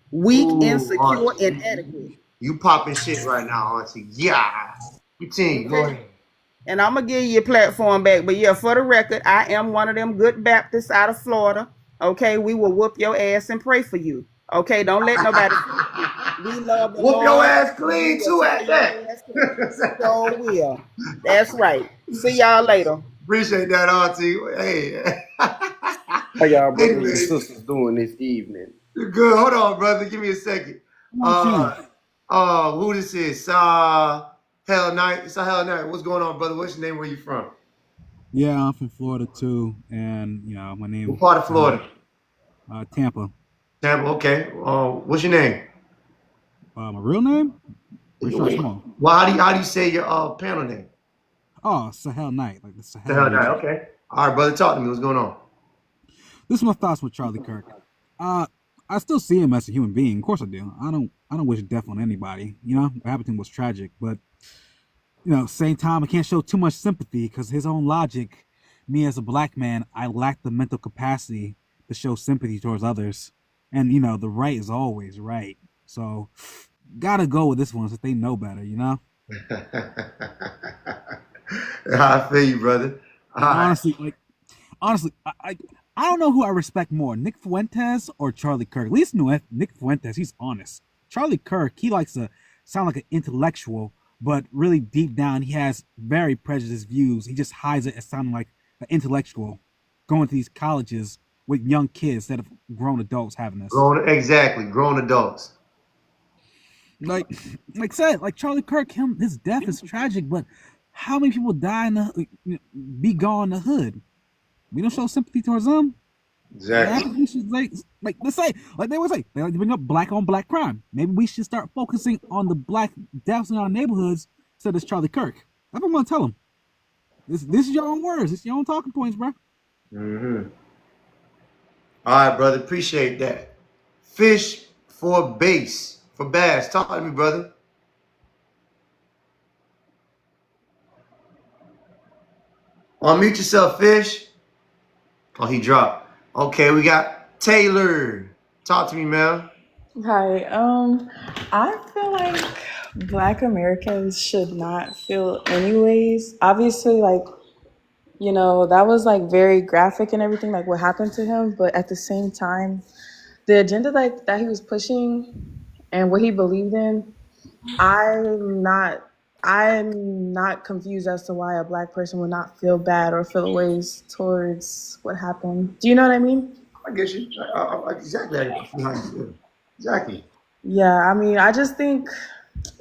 Weak, insecure, inadequate. You popping shit right now, Auntie. Yeah. Continue. Go ahead. And I'm going to give you a platform back. But yeah, for the record, I am one of them good Baptists out of Florida. Okay, we will whoop your ass and pray for you. Okay, don't let nobody. We love the Whoop Lord. your ass clean too at that. So will. That's right. See y'all later. Appreciate that, Auntie. Hey. How y'all brothers and sisters doing this evening? You're good. Hold on, brother. Give me a second. Who this is? Hell Night. It's a Hell Night. What's going on, brother? What's your name? Where you from? Yeah, I'm from Florida too, and my name. What part of Florida? Tampa. Tampa. Okay. What's your name? My real name? Small. Well, how do you say your panel name? Oh, Sahel Knight, like the Sahel. Sahel Knight. Okay. All right, brother. Talk to me. What's going on? This is my thoughts with Charlie Kirk. I still see him as a human being. Of course I do. I don't wish death on anybody. What happened to him was tragic, but same time I can't show too much sympathy because his own logic. Me as a black man, I lack the mental capacity to show sympathy towards others, and the right is always right. So, gotta go with this one since they know better. I feel you, brother. Honestly, I don't know who I respect more, Nick Fuentes or Charlie Kirk. At least Nick Fuentes, he's honest. Charlie Kirk, he likes to sound like an intellectual, but really deep down, he has very prejudiced views. He just hides it as sounding like an intellectual, going to these colleges with young kids instead of grown adults having this. Grown adults. Like Charlie Kirk, his death is tragic, but how many people die be gone in the hood? We don't show sympathy towards them. Exactly. We should let's say, like they would say, they like to bring up black on black crime. Maybe we should start focusing on the black deaths in our neighborhoods instead of Charlie Kirk. That's what I'm gonna tell him. This is your own words. It's your own talking points, bro. All right, brother. Appreciate that. Fish for bass. Talk to me, brother. Unmute yourself, Fish. Oh, he dropped. Okay, we got Taylor. Talk to me, man. Hi. I feel like Black Americans should not feel anyways. Obviously, that was very graphic and everything, like what happened to him. But at the same time, the agenda that he was pushing and what he believed in, I'm not confused as to why a Black person would not feel bad or feel ways towards what happened. Do you know what I mean? I guess you exactly. Exactly. Yeah, I mean, I just think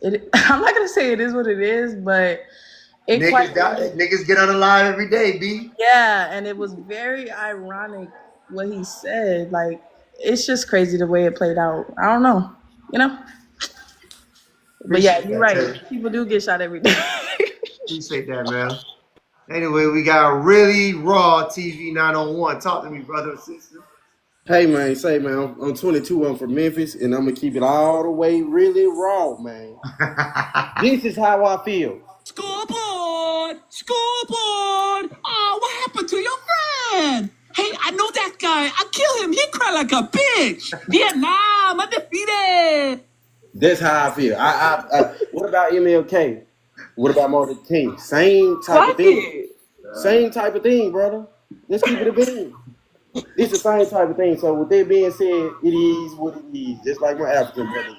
it. I'm not gonna say it is what it is, but niggas get on the line every day, B. Yeah, and it was very ironic what he said. Like, it's just crazy the way it played out. I don't know, But yeah, you're right. People do get shot every day. Appreciate that, man. Anyway, we got Really Raw TV 901. Talk to me, brother and sister. Hey, man, I'm 22. I'm from Memphis, and I'm going to keep it all the way really raw, man. This is how I feel. Scoreboard! Oh, what guy. I kill him. He cried like a bitch. Vietnam, undefeated. That's how I feel. What about MLK? What about Martin Luther King? Same type of thing. Same type of thing, brother. Let's keep it a bean. It's the same type of thing. So with that being said, it is what it is. Just like my African brothers.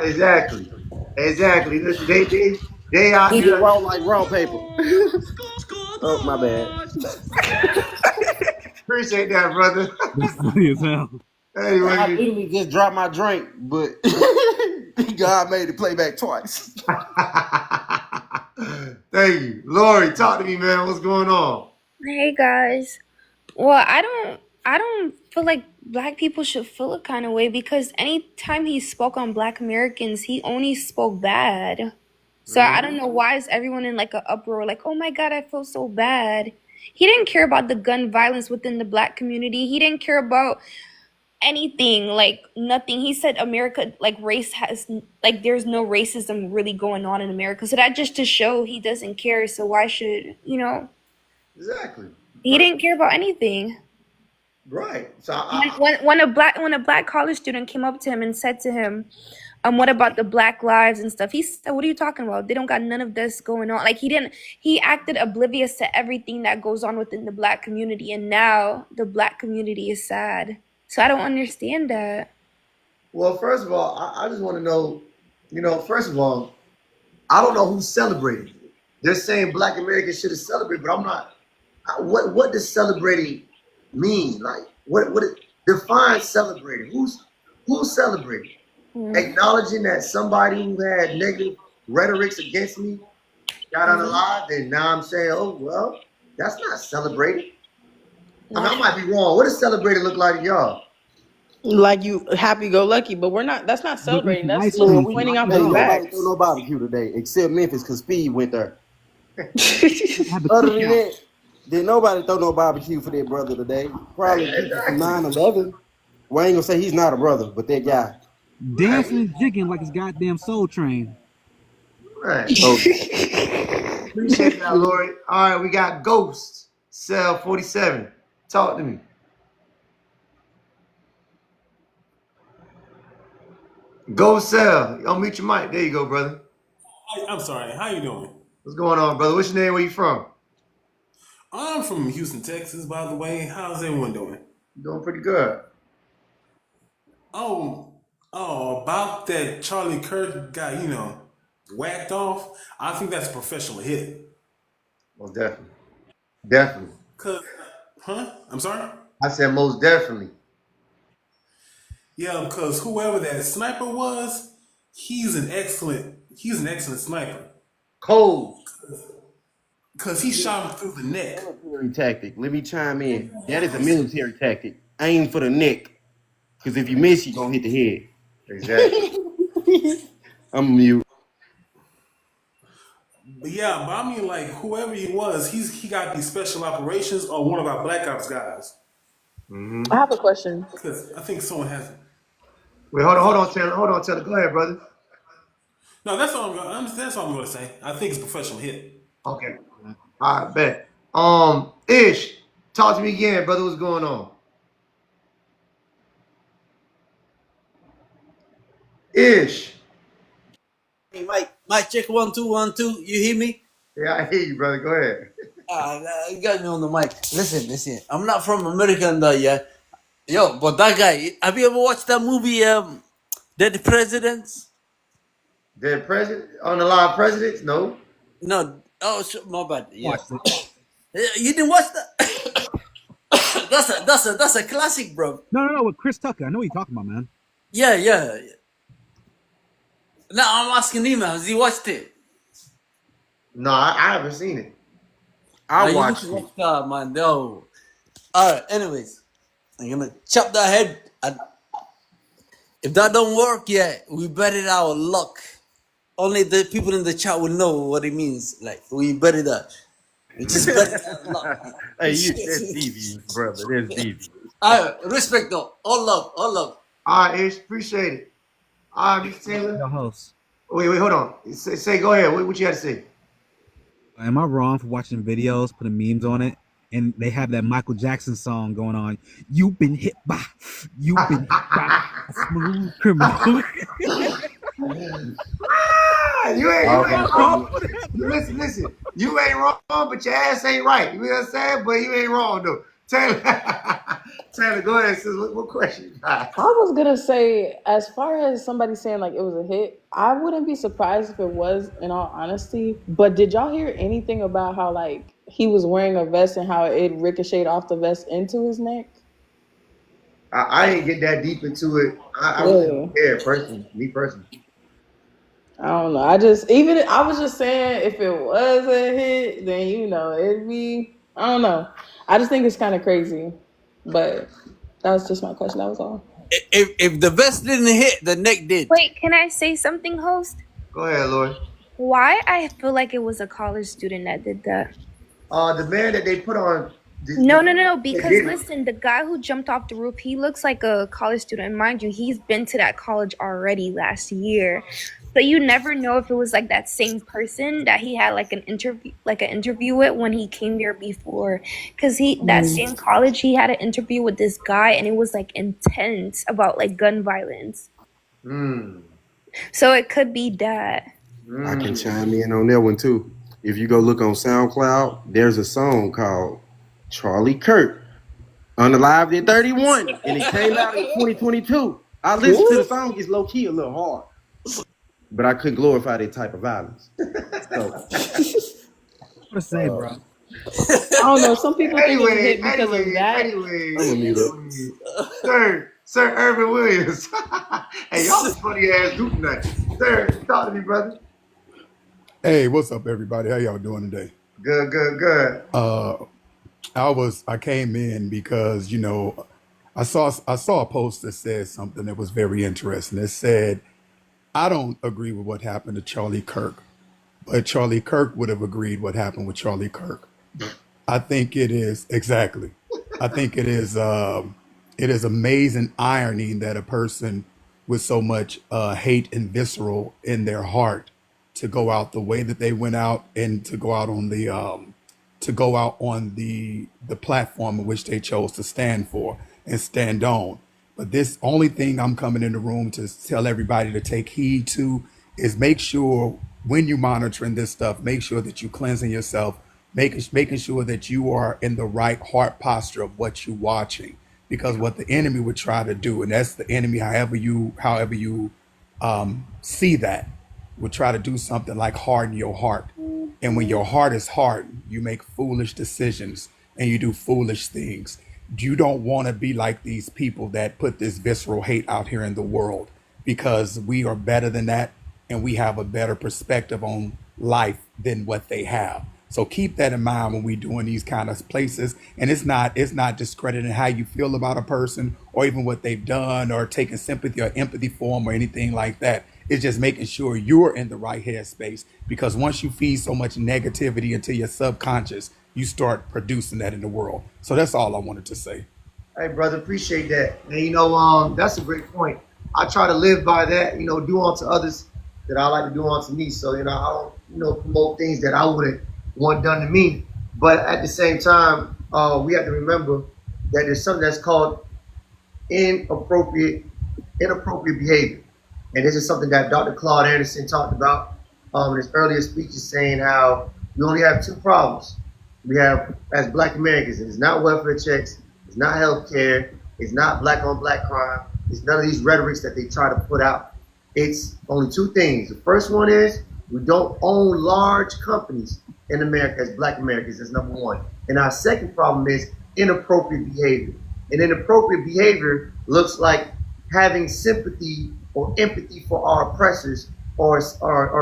Exactly. Exactly. Listen, they out Keep it here. raw like raw paper. Oh, my bad. Appreciate that, brother. That's funny as hell. Anyway, I literally just dropped my drink, but God made it play back twice. thank you. Lori, talk to me, man. What's going on? Hey guys. Well, I don't feel like black people should feel a kind of way because anytime he spoke on black Americans, he only spoke bad. So I don't know why is everyone in like an uproar like, "Oh my god, I feel so bad." He didn't care about the gun violence within the black community. He didn't care about anything, like nothing. He said America, like race has, like there's no racism really going on in America. So that just to show he doesn't care. So why should, Exactly. he didn't care about anything. Right. So When a black college student came up to him and said to him, what about the black lives and stuff? He said, what are you talking about? They don't got none of this going on. Like he acted oblivious to everything that goes on within the black community. And now the black community is sad. So I don't understand that. well, first of all, I just want to know, first of all, I don't know who's celebrating. They're saying Black Americans should have celebrated, but I'm not. What does celebrating mean? Like, what it defines celebrating? Who's celebrating? Acknowledging that somebody who had negative rhetorics against me got unalive, and now I'm saying, oh well, that's not celebrating. I mean, I might be wrong. What does celebrating look like to y'all? Like you happy go lucky, but we're not. That's not celebrating. That's just Man, pointing out ain't the nobody facts. throw no barbecue today except Memphis because Speed went there. Had the Other than cookout. that, did nobody throw no barbecue for their brother today? Probably people from 9/11. Well, I ain't gonna say he's not a brother, but that guy. Dancing and jigging like it's goddamn Soul Train. Right. Oh, Appreciate that, Lori. All right, we got Ghost, Cell 47. Talk to me. Ghost Cell, unmute your mic. There you go, brother. I'm sorry. How you doing? What's going on, brother? What's your name? Where you from? I'm from Houston, Texas, by the way. How's everyone doing? Doing pretty good. Oh, about that Charlie Kirk got, whacked off. I think that's a professional hit. Most definitely. Definitely. I'm sorry? I said most definitely. Yeah, because whoever that sniper was, he's an excellent sniper. Cold. Because he shot him through the neck. military tactic. Let me chime in. That is a military tactic. Aim for the neck. Because if you miss, you're going to hit the head. Exactly. I'm mute. But yeah, but I mean, like, whoever he was, he got these special operations or one of our Black Ops guys. I have a question. Because I think someone has it. Wait, hold on, Taylor. Go ahead, brother. No, that's all I'm going to say. I think it's a professional hit. Okay. All right, bet. Ish, talk to me again, brother. What's going on? Ish. Hey, Mike, check 1 2 1 2. You hear me? Yeah, I hear you, brother. Go ahead. You got me on the mic. Listen. I'm not from America and that, yeah. Yo, but that guy, have you ever watched that movie, Dead Presidents? Dead president? On the line, presidents? No. No. Oh, my bad. Yeah. You didn't watch that? that's a classic, bro. No, with Chris Tucker. I know what you're talking about, man. Yeah. Now I'm asking him, has he watched it? No, I haven't seen it. I watched it. Man. No. Alright, anyways. I'm gonna chop that head. And if that don't work, yeah, we bet it our luck. Only the people in the chat will know what it means. Like, we bet it out. We just bet it our luck. Hey, that's devious, brother. That's devious. Respect though. All love. All right, Ish, appreciate it. All right, Mr. Taylor. Your host. Wait, hold on. Say, go ahead. What you had to say? Am I wrong for watching videos, putting memes on it, and they have that Michael Jackson song going on. You've been hit by a smooth criminal. You ain't wrong. Okay. Listen. You ain't wrong, but your ass ain't right. You know what I'm saying? But you ain't wrong though. Taylor, Taylor, go ahead. Sis. What question you got? I was gonna say, as far as somebody saying like it was a hit, I wouldn't be surprised if it was, in all honesty. But did y'all hear anything about how like he was wearing a vest and how it ricocheted off the vest into his neck? I didn't get that deep into it. I really Really? don't care, personally. Me personally. I don't know. I was just saying if it was a hit, then it'd be. I don't know. I just think it's kind of crazy, but that was just my question. That was all. If the vest didn't hit, the neck did. Wait, can I say something, host? Go ahead, Lord. Why I feel like it was a college student that did that. The man that they put on. No. Because listen, the guy who jumped off the roof, he looks like a college student. And mind you, he's been to that college already last year. So you never know if it was like that same person that he had like an interview with when he came there before. Because that same college, he had an interview with this guy, and it was like intense about like gun violence. So it could be that. I can chime in on that one too. If you go look on SoundCloud, there's a song called Charlie Kirk Unalived at 31, and it came out in 2022. I listened to the song. It's low key a little hard, but I couldn't glorify that type of violence. So, What to say, bro? I don't know. Some people think it's a hit because of that. I'm gonna mute up. Sir Irvin Williams. Hey, y'all a funny ass group tonight. Sir, talk to me, brother. Hey, what's up, everybody? How y'all doing today? Good. I came in because I saw a post that said something that was very interesting. It said, I don't agree with what happened to Charlie Kirk, but Charlie Kirk would have agreed what happened with Charlie Kirk. I think it is exactly. I think it is amazing irony that a person with so much hate and visceral in their heart to go out the way that they went out and to go out on the platform in which they chose to stand for and stand on. But this only thing I'm coming in the room to tell everybody to take heed to is make sure when you're monitoring this stuff, make sure that you cleansing yourself, making sure that you are in the right heart posture of what you're watching. Because what the enemy would try to do, and that's the enemy, however you see that, would try to do something like harden your heart. And when your heart is hardened, you make foolish decisions and you do foolish things. You don't want to be like these people that put this visceral hate out here in the world, because we are better than that and we have a better perspective on life than what they have. So keep that in mind when we're doing these kind of places. And it's not discrediting how you feel about a person or even what they've done or taking sympathy or empathy for them or anything like that. It's just making sure you're in the right headspace, because once you feed so much negativity into your subconscious, you start producing that in the world. So that's all I wanted to say. Hey, brother, appreciate that. And that's a great point. I try to live by that. Do unto others that I like to do unto me. So I don't promote things that I wouldn't want done to me. But at the same time, we have to remember that there's something that's called inappropriate behavior. And this is something that Dr. Claude Anderson talked about in his earlier speeches, saying how we only have two problems. We have, as Black Americans, and it's not welfare checks, it's not health care, it's not black on black crime, it's none of these rhetorics that they try to put out. It's only two things. The first one is we don't own large companies in America as Black Americans. That's number one. And our second problem is inappropriate behavior. And inappropriate behavior looks like having sympathy or empathy for our oppressors or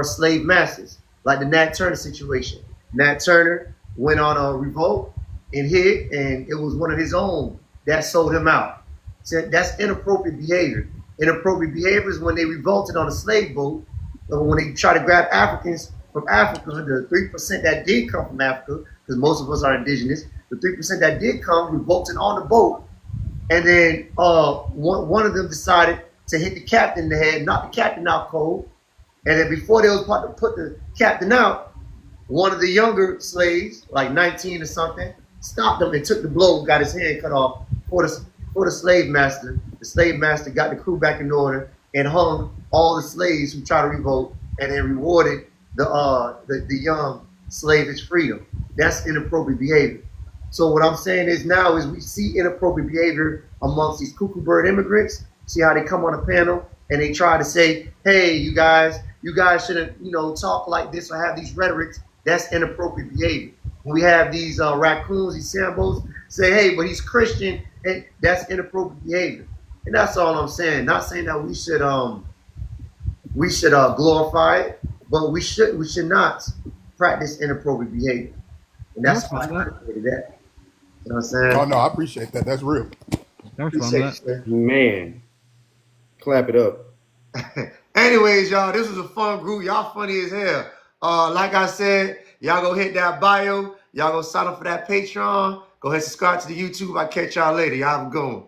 slave masters, like the Nat Turner situation. Nat Turner went on a revolt and hid, and it was one of his own that sold him out. So that's inappropriate behavior. Inappropriate behavior is when they revolted on a slave boat, or when they try to grab Africans from Africa, the 3% that did come from Africa, because most of us are indigenous, the 3% that did come revolted on the boat, and then one of them decided to hit the captain in the head, knock the captain out cold, and then before they was about to put the captain out, one of the younger slaves, like 19 or something, stopped him and took the blow, got his hand cut off for the slave master. The slave master got the crew back in order and hung all the slaves who tried to revolt, and then rewarded the young slave his freedom. That's inappropriate behavior. So what I'm saying is now is we see inappropriate behavior amongst these cuckoo bird immigrants. See how they come on a panel and they try to say, hey, you guys shouldn't, talk like this or have these rhetorics. That's inappropriate behavior. When we have these raccoons, these sambos, say, hey, but he's Christian, and that's inappropriate behavior. And that's all I'm saying. Not saying that we should glorify it, but we should not practice inappropriate behavior. And that's why I created that. You know what I'm saying? Oh no, I appreciate that. That's real. Appreciate you, sir. Man, clap it up. Anyways, y'all, this was a fun group. Y'all funny as hell. Like I said, y'all go hit that bio. Y'all go sign up for that Patreon. Go ahead and subscribe to the YouTube. I'll catch y'all later. Y'all have a good one.